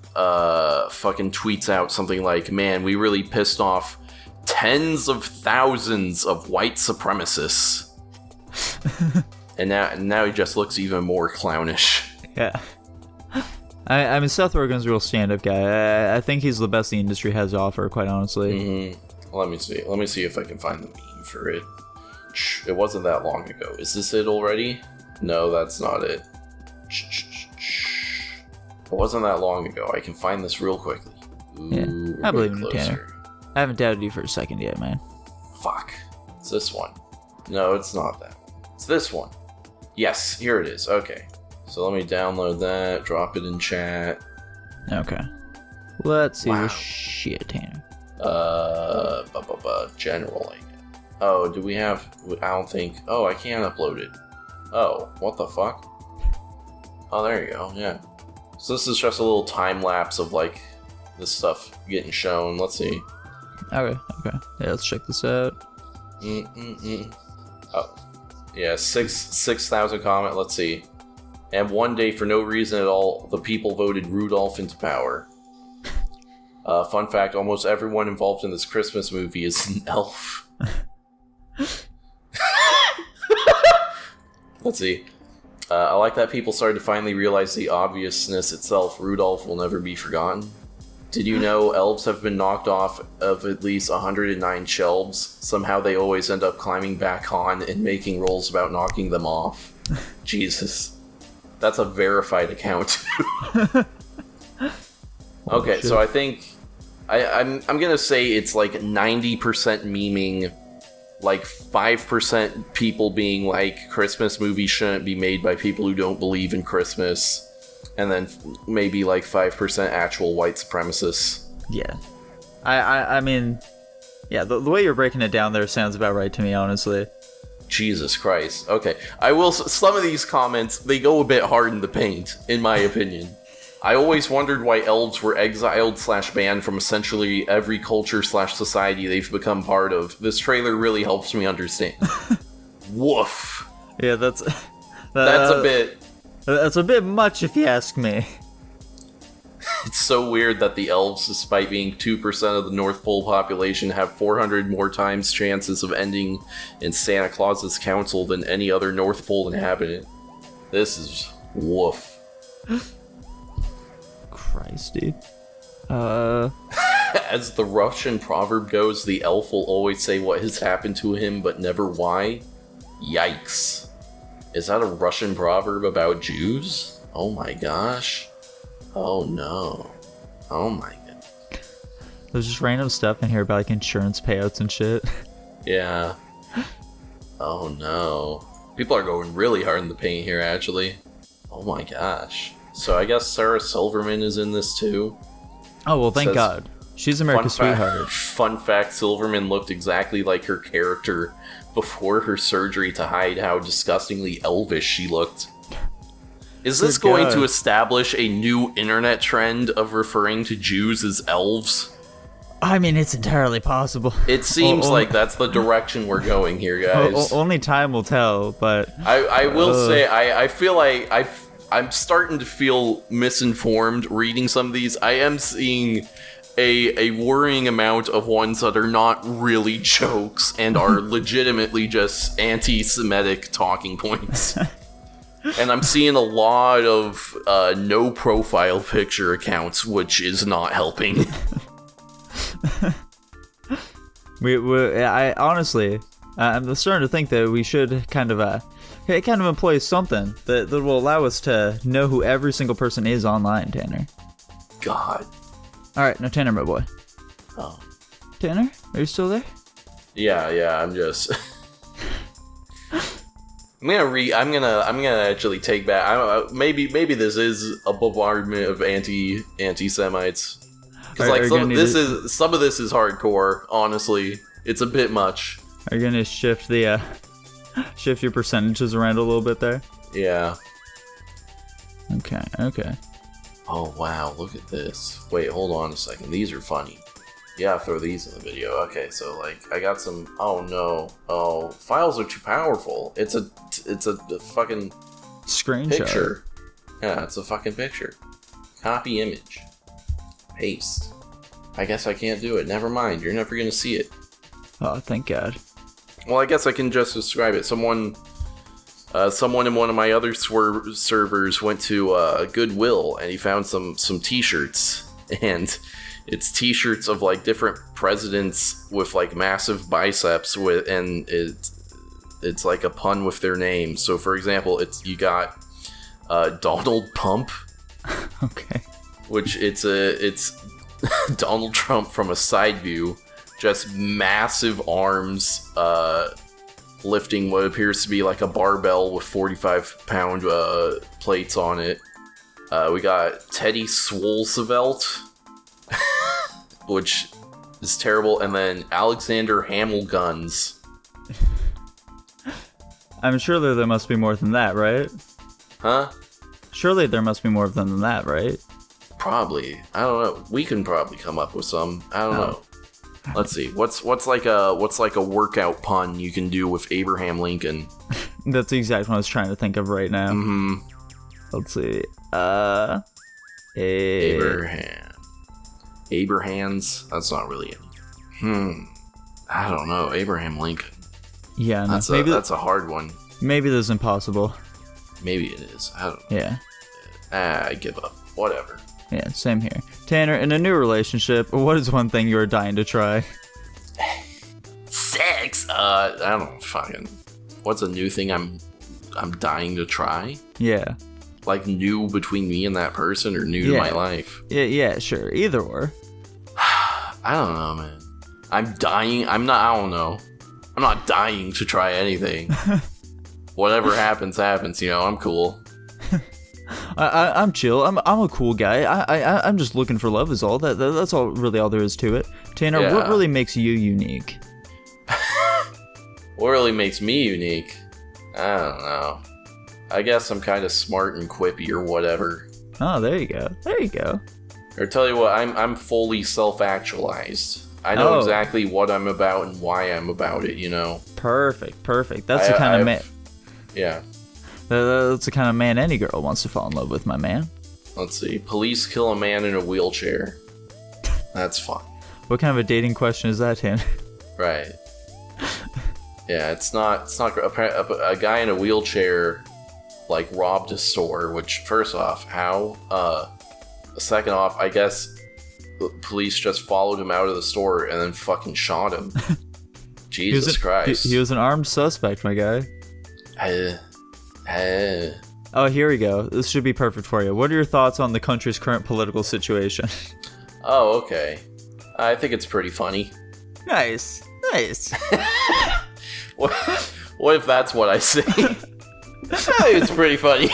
fucking tweets out something like, "Man, we really pissed off tens of thousands of white supremacists." and now he just looks even more clownish. Yeah. I mean, Seth Rogen's a real stand-up guy. I think he's the best the industry has to offer, quite honestly. Mm-hmm. Let me see if I can find the meme for it. It wasn't that long ago. Is this it already? No, that's not it. It wasn't that long ago. I can find this real quickly. Ooh, yeah, I believe in you, Tanner. I haven't doubted you for a second yet, man. Fuck. It's this one. No, it's not that one. It's this one. Yes, here it is. Okay. So let me download that, drop it in chat. Okay. Let's see the shit, Tanner. General. Oh, do we have... I don't think... Oh, I can't upload it. Oh, what the fuck? Oh, there you go, yeah. So this is just a little time lapse of, like, this stuff getting shown. Let's see. Okay. Yeah, let's check this out. Oh, yeah, 6,000 comment. Let's see. And one day, for no reason at all, the people voted Rudolph into power. Fun fact, almost everyone involved in this Christmas movie is an elf. Let's see. I like that people started to finally realize the obviousness itself. Rudolph will never be forgotten. Did you know elves have been knocked off of at least 109 shelves? Somehow they always end up climbing back on and making rolls about knocking them off. Jesus. That's a verified account. Okay, so I think... I'm gonna say it's like 90% memeing, like 5% people being like, Christmas movies shouldn't be made by people who don't believe in Christmas, and then maybe like 5% actual white supremacists. Yeah. I mean, yeah, the way you're breaking it down there sounds about right to me, honestly. Jesus Christ. Okay, I will... Some of these comments, they go a bit hard in the paint, in my opinion. I always wondered why elves were exiled/banned from essentially every culture/society they've become part of. This trailer really helps me understand. Woof. Yeah, that's a bit much if you ask me. It's so weird that the elves, despite being 2% of the North Pole population, have 400 more times chances of ending in Santa Claus's council than any other North Pole inhabitant. This is woof. Christ, dude. As the Russian proverb goes, the elf will always say what has happened to him, but never why. Yikes. Is that a Russian proverb about Jews? Oh my gosh. Oh no. Oh my god. There's just random stuff in here about like insurance payouts and shit. Yeah. Oh no. People are going really hard in the paint here, actually. Oh my gosh. So I guess Sarah Silverman is in this too. Oh, well, thank God. She's America's sweetheart. Fun fact, Silverman looked exactly like her character before her surgery to hide how disgustingly elvish she looked. Is this going to establish a new internet trend of referring to Jews as elves? I mean, it's entirely possible. It seems like that's the direction we're going here, guys. Only time will tell, but... I will say, I feel like I'm starting to feel misinformed reading some of these. I am seeing a worrying amount of ones that are not really jokes and are legitimately just anti-Semitic talking points. And I'm seeing a lot of no profile picture accounts, which is not helping. I honestly, I'm starting to think that we should kind of employ something that will allow us to know who every single person is online, Tanner. God. All right, now Tanner, my boy. Oh. Tanner, are you still there? Yeah, I'm just. I'm gonna actually take back. Maybe this is a bombardment of anti-Semites. Because some of this is hardcore. Honestly, it's a bit much. Are you gonna shift the shift your percentages around a little bit there? Yeah. Okay. Oh wow, look at this. Wait, hold on a second. These are funny. Yeah, throw these in the video. Okay, so like I got some. Oh no. Oh, files are too powerful. It's a fucking screenshot. Picture. Yeah, it's a fucking picture. Copy image. Paste. I guess I can't do it. Never mind. You're never gonna see it. Oh, thank God. Well, I guess I can just describe it. Someone in one of my other servers went to Goodwill and he found some t-shirts, and it's t-shirts of like different presidents with like massive biceps and it's like a pun with their names. So for example, you got Donald Pump. Okay. Which it's Donald Trump from a side view, just massive arms, lifting what appears to be like a barbell with 45-pound plates on it. We got Teddy Swolsevelt, which is terrible, and then Alexander Hamel Guns. I'm sure there must be more than that, right? Huh? Surely there must be more than that, right? Probably. I don't know. We can probably come up with some. I don't know. Let's see. What's like a workout pun you can do with Abraham Lincoln? That's the exact one I was trying to think of right now. Mm-hmm. Let's see. Abrahams. That's not really anything. I don't know. Abraham Lincoln. Yeah, no, that's a hard one. Maybe this is impossible. Maybe it is. I don't know. Yeah. I give up. Whatever. Yeah, same here. Tanner, in a new relationship, what is one thing you're dying to try? Sex. I don't know. Fucking. What's a new thing I'm dying to try? Yeah. Like new between me and that person, or new to my life? Yeah, sure. Either or. I don't know, man. I don't know. I'm not dying to try anything. Whatever happens, you know, I'm cool. I'm chill. I'm a cool guy. I'm just looking for love is all. That's all there is to it. Tanner, What really makes you unique? What really makes me unique? I don't know. I guess I'm kind of smart and quippy or whatever. Oh, there you go. Or tell you what, I'm fully self-actualized. I know exactly what I'm about and why I'm about it, you know? Perfect. That's the kind of man... Yeah. That's the kind of man any girl wants to fall in love with, my man. Let's see. Police kill a man in a wheelchair. That's fun. What kind of a dating question is that, Tanner? Right. Yeah, it's not a guy in a wheelchair like robbed a store, which first off, how? Second off, I guess the police just followed him out of the store and then fucking shot him. Jesus Christ. He was an armed suspect, my guy. Oh, here we go. This should be perfect for you. What are your thoughts on the country's current political situation? Oh, okay. I think it's pretty funny. Nice. What if that's what I say? It's pretty funny.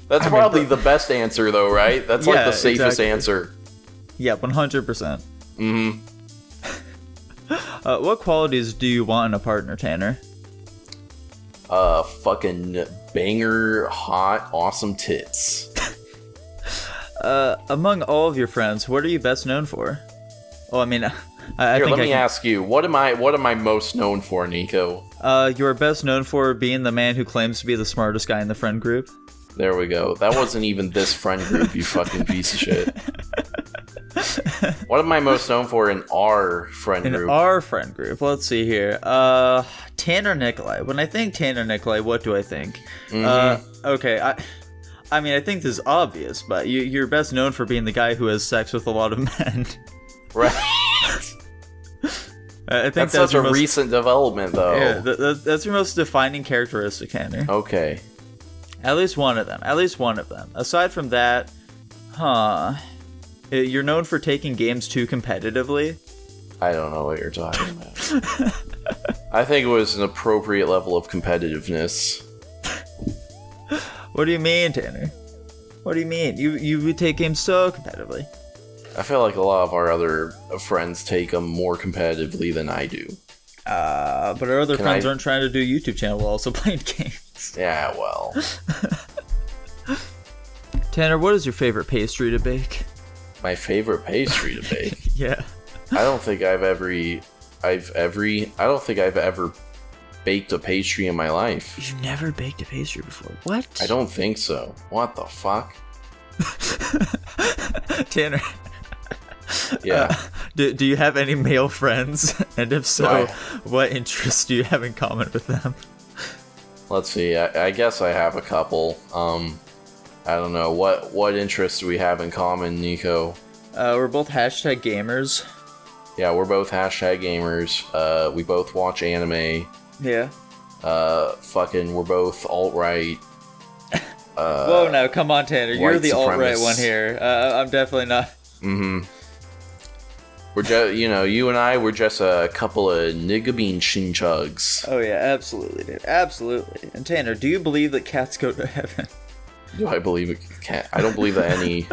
That's probably the best answer, though, right? That's like the safest answer. Yeah, 100%. Mm-hmm. What qualities do you want in a partner, Tanner? Fucking banger, hot, awesome tits. Among all of your friends, what are you best known for? Well, I mean, let me ask you, what am I most known for, Nico? You're best known for being the man who claims to be the smartest guy in the friend group. There we go. That wasn't even this friend group, you fucking piece of shit. What am I most known for in our friend group? In our friend group, let's see here. Tanner Nikolai. When I think Tanner Nikolai, what do I think? Okay, I mean, I think this is obvious, but you're best known for being the guy who has sex with a lot of men. Right. I think that's such a recent development, though. Yeah, that's your most defining characteristic, Tanner. Okay. At least one of them. Aside from that, you're known for taking games too competitively. I don't know what you're talking about. I think it was an appropriate level of competitiveness. What do you mean, Tanner? What do you mean? You would take games so competitively. I feel like a lot of our other friends take them more competitively than I do. But our other friends aren't trying to do a YouTube channel while also playing games. Yeah, well. Tanner, what is your favorite pastry to bake? My favorite pastry to bake? Yeah. I don't think I've ever baked a pastry in my life. You've never baked a pastry before? What? I don't think so. What the fuck? Tanner. Yeah. Do you have any male friends? And if so, what interests do you have in common with them? Let's see. I guess I have a couple. I don't know. What interests do we have in common, Nico? We're both #gamers. Yeah, we're both #gamers. We both watch anime. Yeah. We're both alt-right. Whoa, now, come on, Tanner. You're the alt-right one here. I'm definitely not. Mm-hmm. We're just, you and I, we're just a couple of nigga bean chinchugs. Oh, yeah, absolutely, dude. Absolutely. And Tanner, do you believe that cats go to heaven? Do I believe a cat? I don't believe that I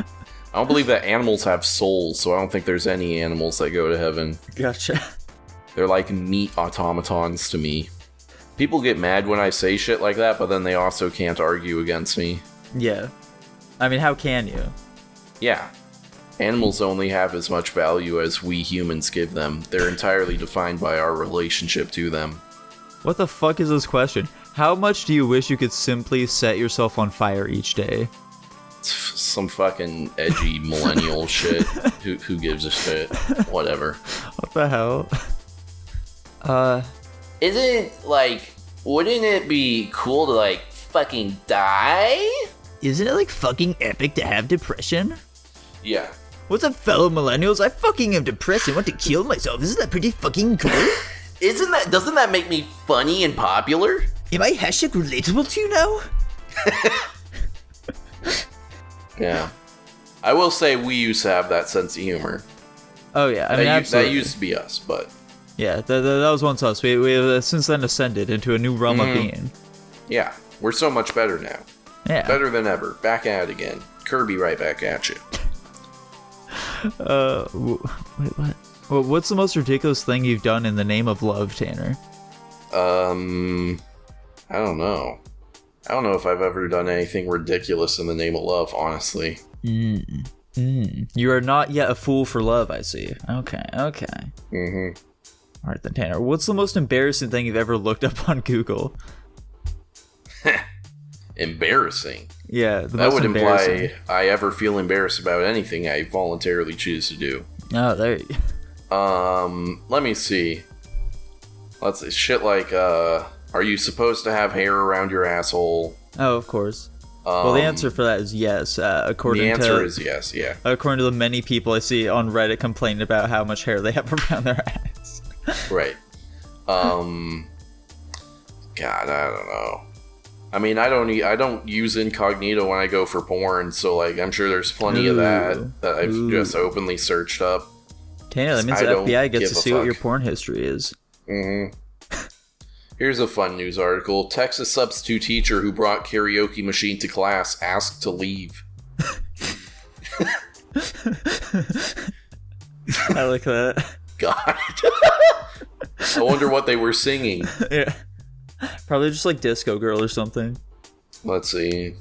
don't believe that animals have souls, so I don't think there's any animals that go to heaven. Gotcha. They're like meat automatons to me. People get mad when I say shit like that, but then they also can't argue against me. Yeah. I mean, how can you? Yeah. Animals only have as much value as we humans give them. They're entirely defined by our relationship to them. What the fuck is this question? How much do you wish you could simply set yourself on fire each day? Some fucking edgy millennial shit. Who gives a shit? Whatever. What the hell? Wouldn't it be cool to, fucking die? Isn't it, fucking epic to have depression? Yeah. What's up, fellow millennials? I fucking am depressed and want to kill myself. Isn't that pretty fucking cool? Doesn't that make me funny and popular? Am I #relatable to you now? Yeah. I will say we used to have that sense of humor. Oh, yeah. I mean, absolutely. That used to be us, but... Yeah, that was once us. We have since then ascended into a new realm of being. Yeah, we're so much better now. Yeah. Better than ever. Back at it again. Kirby right back at you. Wait, what? Well, what's the most ridiculous thing you've done in the name of love, Tanner? I don't know. I don't know if I've ever done anything ridiculous in the name of love, honestly. You are not yet a fool for love, I see. Okay. Mm-hmm. Alright then, Tanner, what's the most embarrassing thing you've ever looked up on Google? Embarrassing? Yeah, that would imply I ever feel embarrassed about anything I voluntarily choose to do. Oh, there you go. Let me see. Let's see. Shit like, are you supposed to have hair around your asshole? Oh, of course. Well, the answer for that is yes. The answer is yes, yeah. According to the many people I see on Reddit complaining about how much hair they have around their ass. Right. God, I don't know. I mean, I don't use incognito when I go for porn, so I'm sure there's plenty of that I've just openly searched up. Tanner, that means the FBI gets to see what your porn history is. Mm-hmm. Here's a fun news article. Texas substitute teacher who brought karaoke machine to class asked to leave. I like that. God. I wonder what they were singing. Yeah. Probably just Disco Girl or something. Let's see.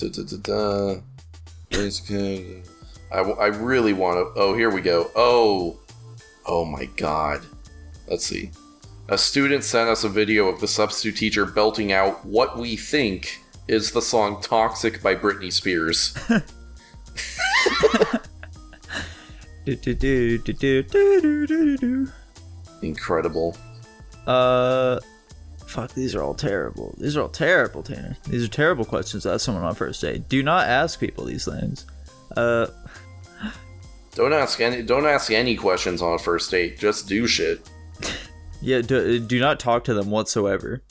I really want to... Oh, here we go. Oh my God. Let's see. A student sent us a video of the substitute teacher belting out "What We Think" is the song Toxic by Britney Spears. Incredible. Fuck, these are all terrible. These are all terrible, Tanner. These are terrible questions to ask someone on first date. Do not ask people these things. Don't ask any questions on a first date. Just do shit. Yeah, do not talk to them whatsoever.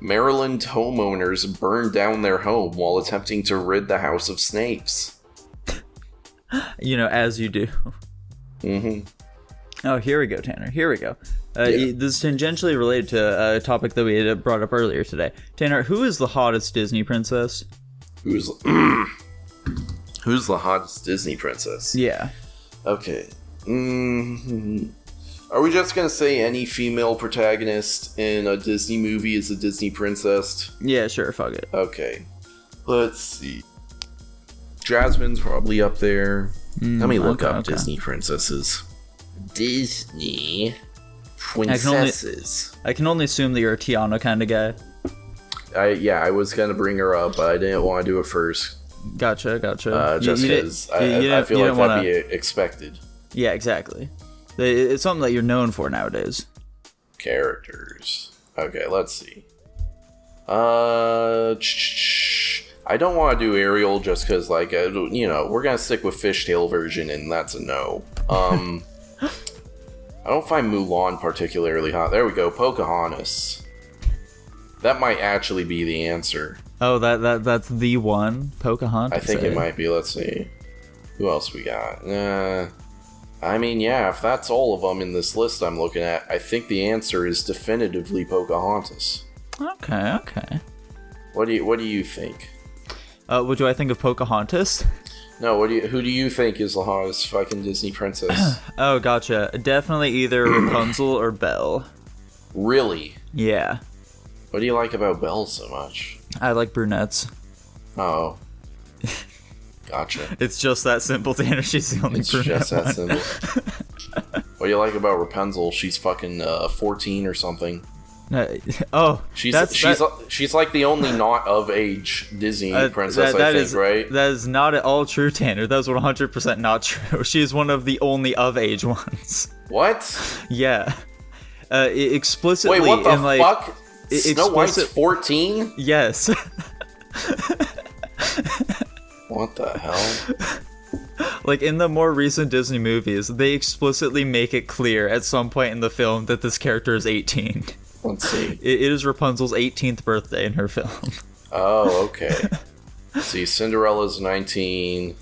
Maryland homeowners burned down their home while attempting to rid the house of snakes. As you do. Oh, here we go, Tanner. Here we go. This is tangentially related to a topic that we had brought up earlier today. Tanner, who is the hottest Disney princess? Who's the hottest Disney princess? Yeah. Okay. Are we just gonna say any female protagonist in a Disney movie is a Disney princess? Yeah, sure. Fuck it. Okay. Let's see. Jasmine's probably up there. Let me look up Disney princesses. Disney princesses. I can only assume that you're a Tiana kind of guy. I was gonna bring her up, but I didn't want to do it first. Gotcha. Just because I feel like that'd be expected. Yeah, exactly. It's something that you're known for nowadays. Characters. Okay, let's see. I don't want to do Ariel just because, we're gonna stick with fishtail version, and that's a no. I don't find Mulan particularly hot. There we go, Pocahontas. That might actually be the answer. Oh, that's the one? Pocahontas? I think it might be. Let's see. Who else we got? If that's all of them in this list I'm looking at, I think the answer is definitively Pocahontas. Okay. What do you think? What do I think of Pocahontas? No, who do you think is the hottest fucking Disney princess? Oh, gotcha. Definitely either Rapunzel or Belle. Really? Yeah. What do you like about Belle so much? I like brunettes. Oh. Gotcha. It's just that simple, Tanner. She's the only brunette just that one. simple. What do you like about Rapunzel? She's fucking 14 or something. She's like the only not of age Disney princess, I think, right? That is not at all true, Tanner. That is 100% not true. She is one of the only of age ones. What? Yeah. Explicitly. Wait, what the fuck? Snow White's 14? Yes. What the hell? Like, in the more recent Disney movies, they explicitly make it clear at some point in the film that this character is 18. Let's see. It is Rapunzel's 18th birthday in her film. Oh, okay. See, Cinderella's 19,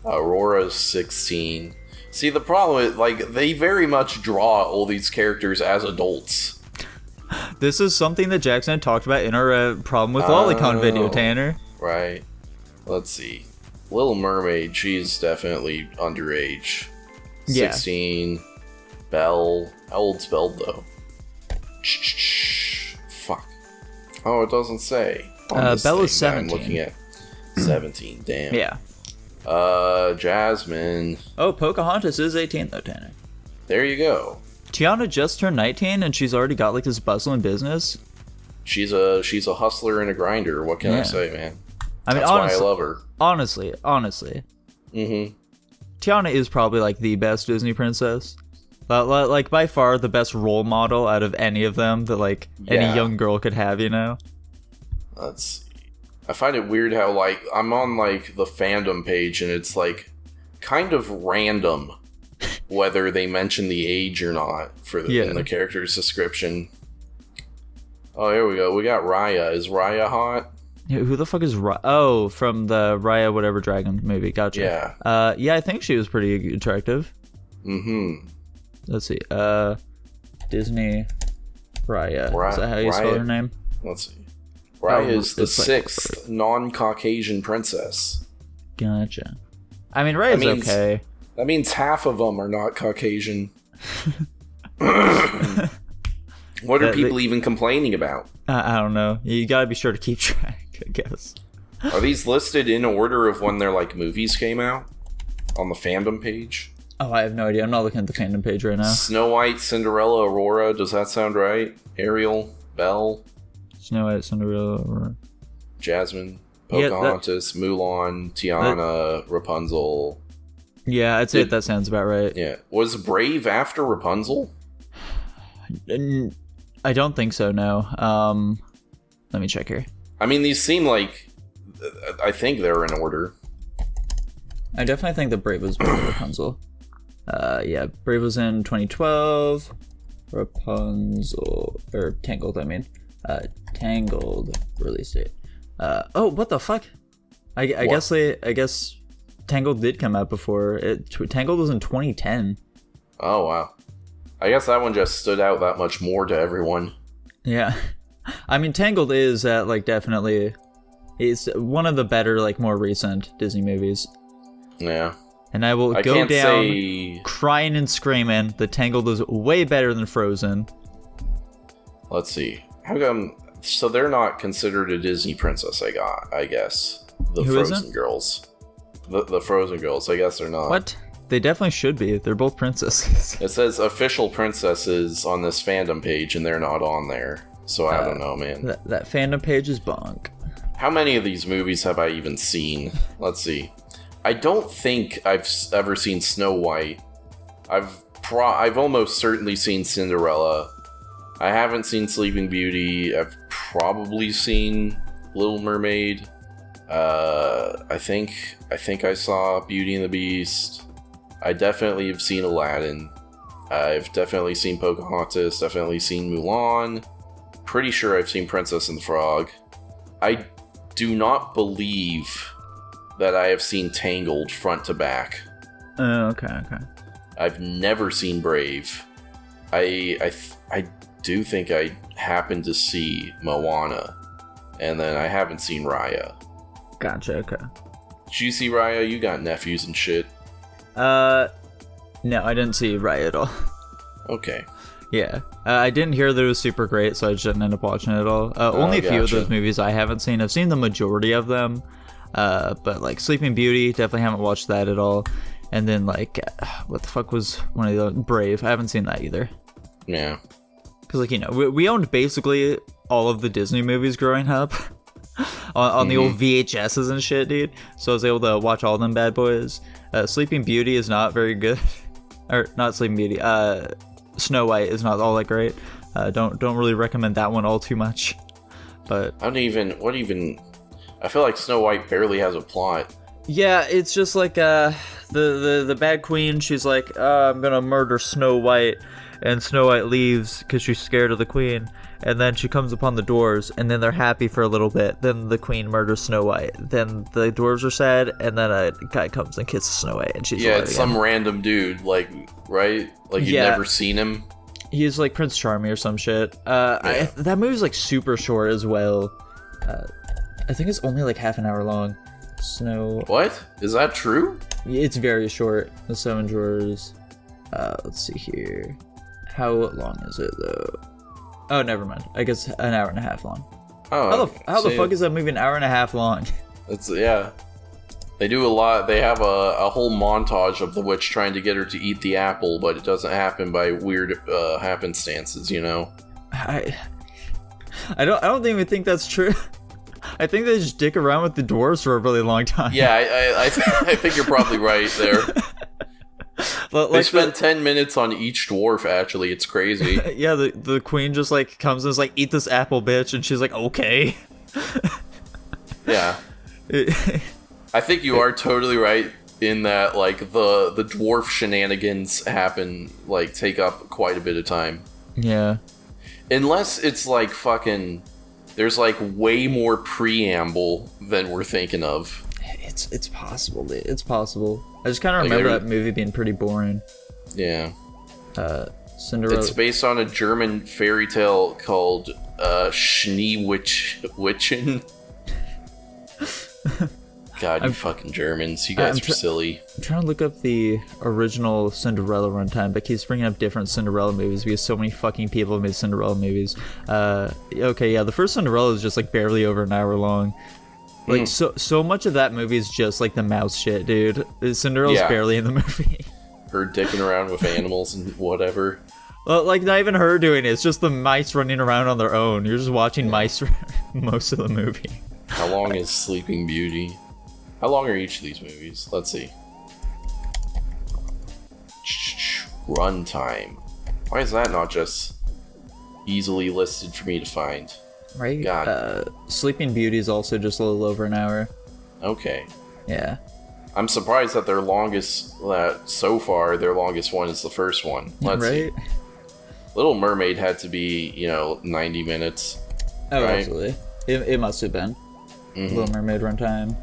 Aurora's 16. See, the problem is, they very much draw all these characters as adults. This is something that Jackson had talked about in our problem with Lolicon video, Tanner. Right. Let's see. Little Mermaid, she's definitely underage. 16. Belle. How old's Belle, though? Fuck. Oh, it doesn't say. Belle is 17. I'm looking at 17, damn. Yeah. Jasmine. Oh, Pocahontas is 18, though, Tanner. There you go. Tiana just turned 19, and she's already got, this bustling business. She's a hustler and a grinder. What can I say, man? That's why I love her. Honestly. Tiana is probably, the best Disney princess. By far the best role model out of any of them that, any young girl could have, Let's see. I find it weird how, I'm on, the fandom page, and it's, kind of random whether they mention the age or not in the character's description. Oh, here we go. We got Raya. Is Raya hot? Yeah, who the fuck is Raya? Oh, from the Raya whatever dragon movie. Gotcha. Yeah. Yeah, I think she was pretty attractive. Mm-hmm. Let's see. Disney Raya. Is that how you spell her name? Let's see. Raya is the 6th non-Caucasian princess. Gotcha. I mean, Raya's okay. That means half of them are not Caucasian. What are people even complaining about? I don't know. You gotta be sure to keep track, I guess. Are these listed in order of when their movies came out? On the fandom page? Oh, I have no idea. I'm not looking at the fandom page right now. Snow White, Cinderella, Aurora. Does that sound right? Ariel, Belle. Snow White, Cinderella, Jasmine, Pocahontas, Mulan, Tiana, Rapunzel. Yeah, I'd say that sounds about right. Yeah. Was Brave after Rapunzel? I don't think so, no. Let me check here. I mean, these seem like... I think they're in order. I definitely think that Brave was before Rapunzel. Yeah, Brave was in 2012. Rapunzel... Or Tangled, I mean. Tangled release date. Oh, what the fuck? I guess Tangled did come out before. Tangled was in 2010. Oh, wow. I guess that one just stood out that much more to everyone. Yeah. I mean, Tangled is, definitely... It's one of the better, more recent Disney movies. Yeah. And I will go down crying and screaming that Tangled is way better than Frozen. Let's see. How come... So they're not considered a Disney princess, I guess. The Who Frozen isn't? girls. The Frozen girls, I guess they're not. What? They definitely should be. They're both princesses. It says official princesses on this fandom page, and they're not on there. So I don't know, man. That fandom page is bonk. How many of these movies have I even seen? Let's see. I don't think I've ever seen Snow White. I've almost certainly seen Cinderella. I haven't seen Sleeping Beauty. I've probably seen Little Mermaid. I think I saw Beauty and the Beast. I definitely have seen Aladdin. I've definitely seen Pocahontas. Definitely seen Mulan. Pretty sure I've seen Princess and the Frog. I do not believe that I have seen Tangled front to back. Oh, okay. I've never seen Brave. I do think I happened to see Moana, and then I haven't seen Raya. Gotcha, okay. Did you see Raya? You got nephews and shit. No, I didn't see Raya at all. Okay. Yeah. I didn't hear that it was super great, so I just didn't end up watching it at all. Only a few of those movies I haven't seen. I've seen the majority of them, but Sleeping Beauty, definitely haven't watched that at all. And then what the fuck was one of the Brave? I haven't seen that either. Yeah. Because we owned basically all of the Disney movies growing up on the old VHSs and shit, dude. So I was able to watch all them bad boys. Sleeping Beauty is not very good, or not Sleeping Beauty. Snow White is not all that great. Don't really recommend that one all too much. But I feel like Snow White barely has a plot. Yeah, it's just the bad queen. She's like, I'm gonna murder Snow White, and Snow White leaves because she's scared of the queen. And then she comes upon the dwarves, and then they're happy for a little bit. Then the queen murders Snow White. Then the dwarves are sad, and then a guy comes and kisses Snow White, and she's alive it's again. some random dude, right? You've never seen him. He's like Prince Charming or some shit. That movie's super short as well. I think it's only half an hour long. What? Is that true? It's very short. The Seven Drawers. Let's see here. How long is it though? Oh, never mind. I guess an hour and a half long. Oh, how the fuck is that movie an hour and a half long? They do a lot. They have a whole montage of the witch trying to get her to eat the apple, but it doesn't happen by weird happenstances, I don't even think that's true. I think they just dick around with the dwarves for a really long time. Yeah, I think you're probably right there. They spend 10 minutes on each dwarf, actually. It's crazy. Yeah, the queen just comes and is like, eat this apple, bitch. And she's like, okay. Yeah. I think you are totally right in that, the dwarf shenanigans happen, take up quite a bit of time. Yeah. Unless it's fucking... There's way more preamble than we're thinking of. It's possible, dude. It's possible. I just kind of remember that movie being pretty boring. Yeah. Cinderella. It's based on a German fairy tale called Schneewitchen. God, you fucking Germans. You guys are silly. I'm trying to look up the original Cinderella runtime, but keeps bringing up different Cinderella movies because so many fucking people have made Cinderella movies. Okay, yeah, the first Cinderella is just barely over an hour long. So much of that movie is just the mouse shit, dude. Cinderella's barely in the movie. Her dicking around with animals and whatever. Well, like, not even her doing it. It's just the mice running around on their own. You're just watching mice most of the movie. How long is Sleeping Beauty? How long are each of these movies? Let's see. Runtime. Why is that not just easily listed for me to find? Right? God. Sleeping Beauty is also just a little over an hour. Okay. Yeah. I'm surprised that their longest, so far, their longest one is the first one. Let's see. Little Mermaid had to be, 90 minutes. Oh, right? absolutely. It must have been. Little Mermaid runtime.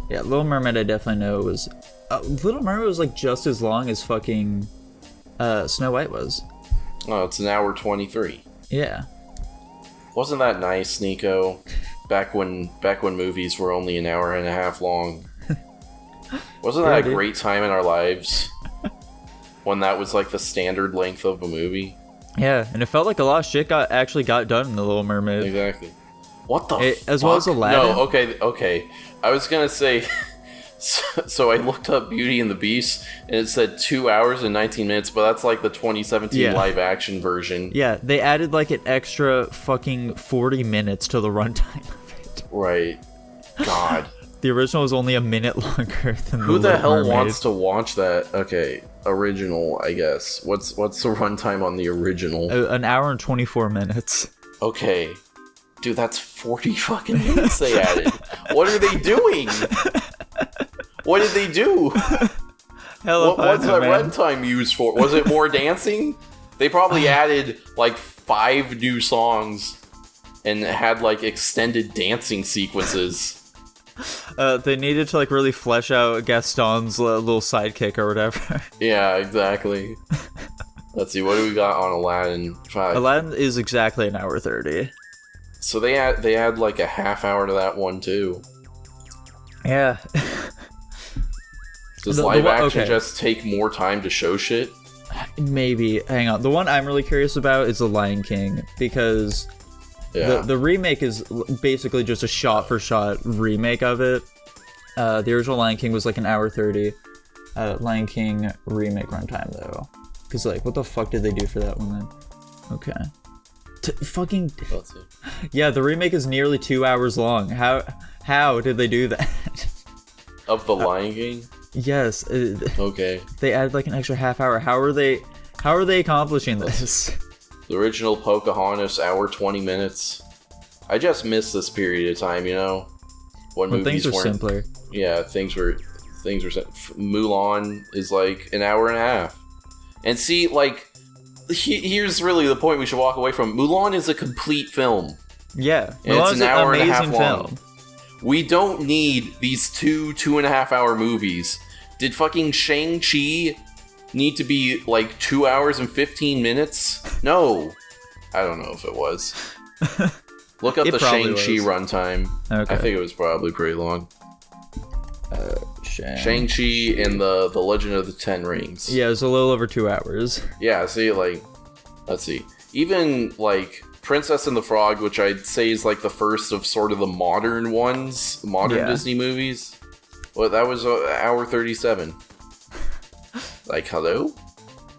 Yeah, Little Mermaid I definitely know was... Little Mermaid was like just as long as fucking Snow White was. Oh, it's an hour 23. Yeah. Wasn't that nice, Nico? Back when movies were only an hour and a half long. Wasn't that a great time in our lives? When that was like the standard length of a movie. Yeah, and it felt like a lot of shit actually got done in The Little Mermaid. Exactly. What the fuck? As well as Aladdin. No, okay. I was gonna say... So I looked up Beauty and the Beast, and it said 2 hours and 19 minutes, but that's like the 2017 live action version. Yeah, they added like an extra fucking 40 minutes to the runtime of it. Right. God. The original was only a minute longer than Who the hell Mermaid. wants to watch that? Okay, original, I guess. What's the runtime on the original? An hour and 24 minutes. Okay. Dude, that's 40 fucking minutes they added. What are they doing? What did they do? What's that runtime used for? Was it more dancing? They probably added like 5 new songs and had like extended dancing sequences. They needed to like really flesh out Gaston's little sidekick or whatever. Yeah, exactly. Let's see, what do we got on Aladdin 5? Aladdin is exactly an hour 30. So they add like a half hour to that one too. Yeah. Does live action just take more time to show shit? Maybe. Hang on. The one I'm really curious about is The Lion King, because the remake is basically just a shot-for-shot remake of it. The original Lion King was like an hour 30. Lion King remake runtime, though. Because, like, what the fuck did they do for that one, then? Okay. Fucking... Let's see. Yeah, the remake is nearly 2 hours long. How did they do that? Of The Lion King? Yes. Okay. They added like an extra half hour. How are they accomplishing this? The original Pocahontas, hour 20 minutes. I just miss this period of time, when movies things were weren't simpler. Yeah, things were Mulan is like an hour and a half. And see, like, here's really the point we should walk away from. Mulan is a complete film. Yeah, and it's an hour and a half long. We don't need these 2.5 hour movies. Did fucking Shang-Chi need to be like 2 hours and 15 minutes? No. I don't know if it was. Look up the Shang-Chi runtime. Okay. I think it was probably pretty long. Shang-Chi and the Legend of the Ten Rings. Yeah, it was a little over 2 hours. Yeah, see, like, let's see. Even, like, Princess and the Frog, which I'd say is like the first of sort of the modern ones, Disney movies. Well, that was hour 37. Like, hello?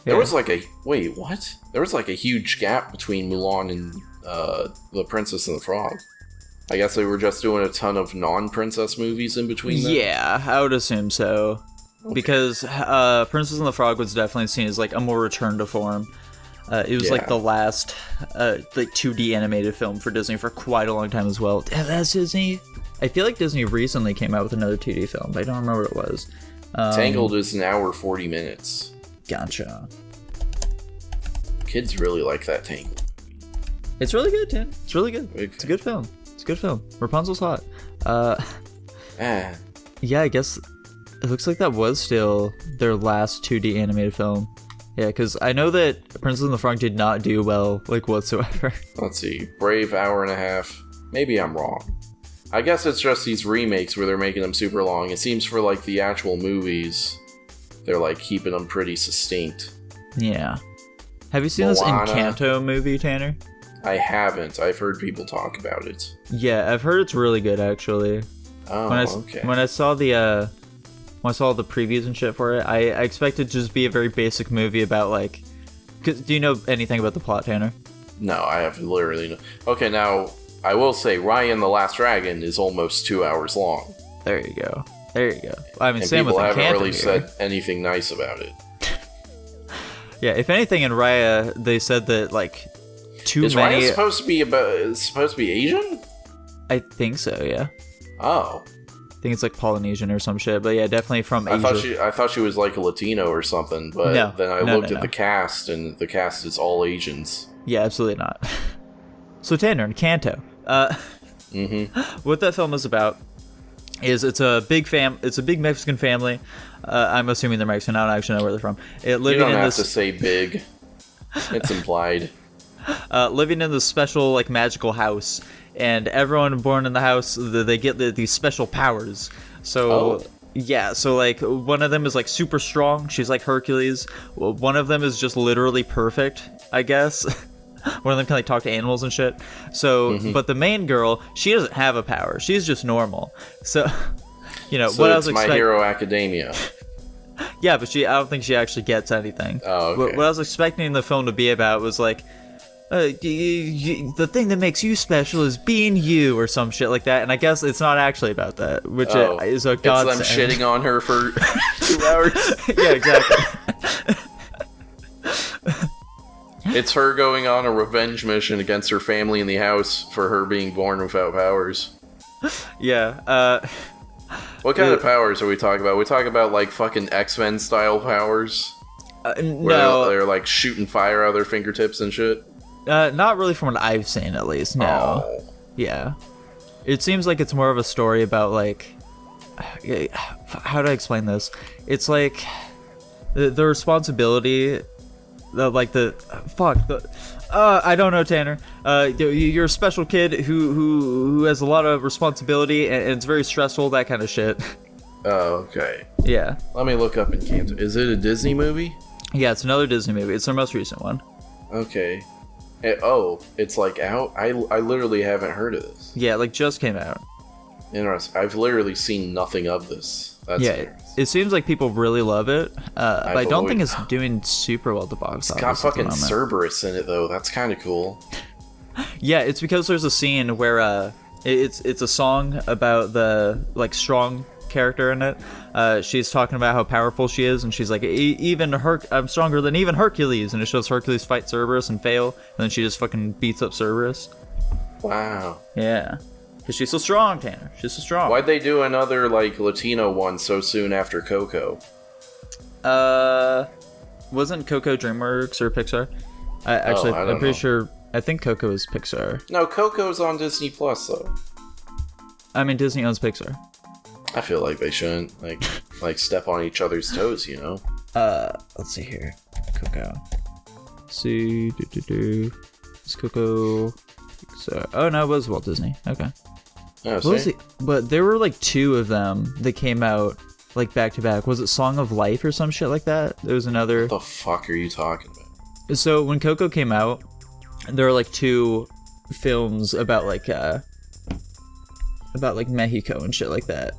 There was like wait, what? There was like a huge gap between Mulan and the Princess and the Frog. I guess they were just doing a ton of non-princess movies in between them. Yeah, I would assume so. Okay. Because Princess and the Frog was definitely seen as like a more return to form. It was like the last like 2D animated film for Disney for quite a long time as well. Damn, that's Disney. I feel like Disney recently came out with another 2D film, but I don't remember what it was. Tangled is an hour 40 minutes. Gotcha. Kids really like that Tangled movie. It's really good, Tim. It's really good. Okay. It's a good film. It's a good film. Rapunzel's hot. Yeah, I guess it looks like that was still their last 2D animated film. Yeah, because I know that Princess and the Frog did not do well, like, whatsoever. Let's see. Brave, hour and a half. Maybe I'm wrong. I guess it's just these remakes where they're making them super long. It seems for, like, the actual movies, they're, like, keeping them pretty succinct. Yeah. Have you seen this Encanto movie, Tanner? I haven't. I've heard people talk about it. Yeah, I've heard it's really good, actually. Oh, okay. When I saw the previews and shit for it, I expected it to just be a very basic movie about, like, Do you know anything about the plot, Tanner? No, I have literally no. Okay, now I will say Raya and the Last Dragon is almost 2 hours long. There you go. I mean, and same people with haven't Encanto really here. said anything nice about it. Yeah, if anything, in Raya, they said that like too is many. Raya supposed to be Asian? I think so. Yeah. Oh. I think it's like Polynesian or some shit, but yeah, definitely from Asia. I thought she was like a Latino or something, but then I looked at the cast, and the cast is all Asians. Yeah, absolutely not. So Tanner, Encanto. What that film is about is it's a big Mexican family. I'm assuming they're Mexican. I don't actually know where they're from. You don't have to say big. It's implied. Living in this special like magical house, and everyone born in the house they get these special powers. So yeah, so like one of them is like super strong. She's like Hercules. One of them is just literally perfect, I guess. One of them can like talk to animals and shit. So, but the main girl, she doesn't have a power. She's just normal. So, so what I was My Hero Academia. Yeah, but I don't think she actually gets anything. Oh, okay. What I was expecting the film to be about was like, the thing that makes you special is being you, or some shit like that. And I guess it's not actually about that, which is a godsend. It's them shitting on her for 2 hours. Yeah, exactly. It's her going on a revenge mission against her family in the house for her being born without powers. Yeah. What kind of powers are we talking about? We talking about like fucking X-Men style powers? No. They're like shooting fire out of their fingertips and shit? Not really from what I've seen, at least. No. Oh. Yeah. It seems like it's more of a story about like, how do I explain this? It's like the responsibility. I don't know, Tanner. You're a special kid who has a lot of responsibility, and it's very stressful, that kind of shit. Oh, okay. Yeah. Let me look up Encanto. Is it a Disney movie? Yeah, it's another Disney movie. It's their most recent one. Okay. It's like out? I literally haven't heard of this. Yeah, like just came out. Interesting. I've literally seen nothing of this. That's it seems like people really love it, but I don't think it's doing super well at the box office. It's got fucking Cerberus in it, though. That's kind of cool. Yeah, it's because there's a scene where it's a song about the like strong character in it. She's talking about how powerful she is, and she's like, I'm stronger than even Hercules, and it shows Hercules fight Cerberus and fail, and then she just fucking beats up Cerberus. Wow. Yeah. Because she's so strong, Tanner. She's so strong. Why'd they do another, like, Latino one so soon after Coco? Wasn't Coco DreamWorks or Pixar? I'm pretty sure. I think Coco is Pixar. No, Coco's on Disney Plus, though. I mean, Disney owns Pixar. I feel like they shouldn't, like step on each other's toes, you know? Let's see here. Coco. It's Coco. So, oh no, it was Walt Disney. Okay. But there were like two of them that came out like back to back. Was it Song of Life or some shit like that? There was another. What the fuck are you talking about? So when Coco came out, there were like two films about like Mexico and shit like that.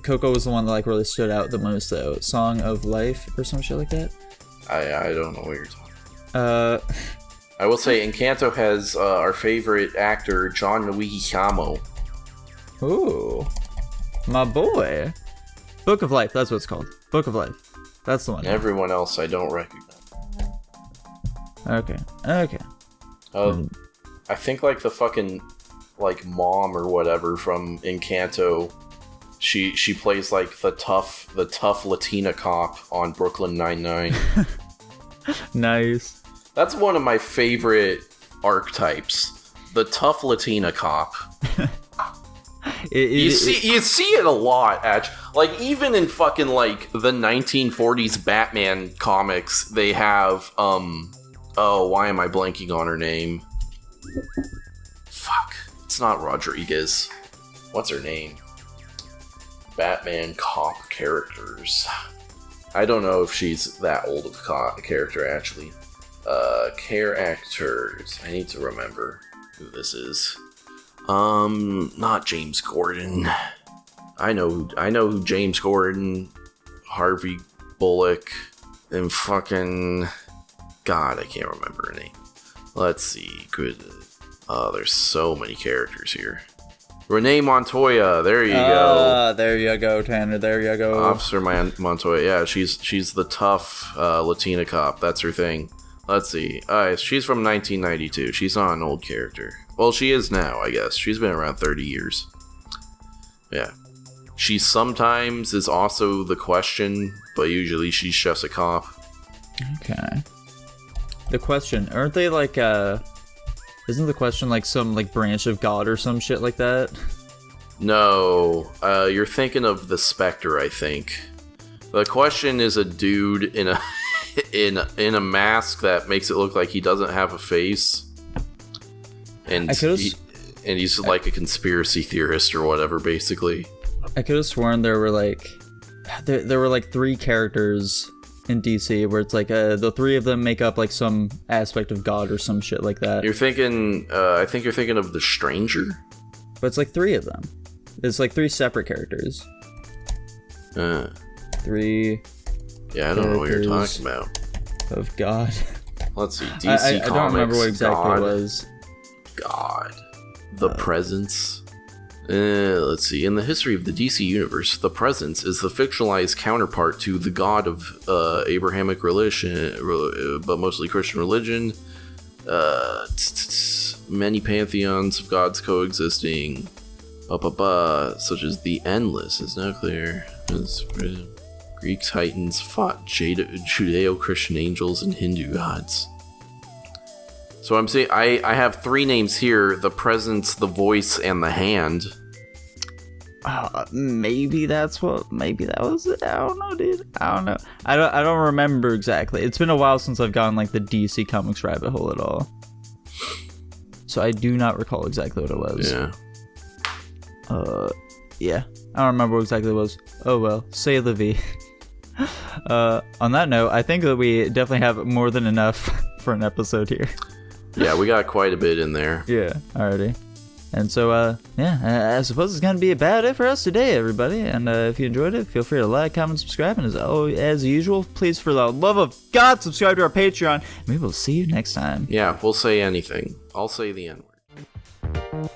Coco was the one that like really stood out the most though. Song of Life or some shit like that. I don't know what you're talking. I will say Encanto has our favorite actor, John Leguizamo. Ooh, my boy. Book of Life, that's what it's called. Book of Life. That's the one. Everyone else I don't recognize. Okay. I think like the fucking like mom or whatever from Encanto, she plays like the tough Latina cop on Brooklyn Nine-Nine. Nice. That's one of my favorite archetypes. The tough Latina cop. You see it a lot, actually. Like, even in fucking, like, the 1940s Batman comics, they have, why am I blanking on her name? Fuck. It's not Rodriguez. What's her name? Batman cop characters. I don't know if she's that old of a character, actually. Characters. I need to remember who this is. Not James Gordon. I know who James Gordon, Harvey Bullock, and fucking God, I can't remember her name. Let's see. Good. There's so many characters here. Renee Montoya. There you go. There you go, Tanner. There you go. Officer Montoya. Yeah, she's the tough Latina cop. That's her thing. Let's see. She's from 1992. She's not an old character. Well, she is now, I guess. She's been around 30 years. Yeah. She sometimes is also the Question, but usually she's just a cop. Okay. The Question. Aren't they like, isn't the Question like some like branch of God or some shit like that? No. You're thinking of the Spectre, I think. The Question is a dude in a in a mask that makes it look like he doesn't have a face. And he's like a conspiracy theorist or whatever, basically. I could have sworn there were like three characters in DC where it's like the three of them make up like some aspect of God or some shit like that. You're thinking, I think you're thinking of the Stranger? But it's like three of them. It's like three separate characters. Three. Yeah, I don't know what you're talking about. Of God. Let's see. DC Comics. I don't remember what exactly it was. God. The Presence. Let's see. In the history of the DC universe, the Presence is the fictionalized counterpart to the god of Abrahamic religion, but mostly Christian religion. Many pantheons of gods coexisting. Such as the Endless is now clear. Greek Titans fought Judeo-Christian angels and Hindu gods. So I'm saying I have three names here: the Presence, the Voice, and the Hand. Maybe that was it. I don't know, dude. I don't know. I don't remember exactly. It's been a while since I've gone like the DC Comics rabbit hole at all. So I do not recall exactly what it was. Yeah. Yeah. I don't remember what exactly it was. Oh well. Say la vie. On that note, I think that we definitely have more than enough for an episode here. Yeah, we got quite a bit in there. Yeah, alrighty. And so, yeah, I suppose it's going to be about it for us today, everybody. And if you enjoyed it, feel free to like, comment, subscribe. And as usual, please, for the love of God, subscribe to our Patreon. Maybe we'll see you next time. Yeah, we'll say anything. I'll say the N-word.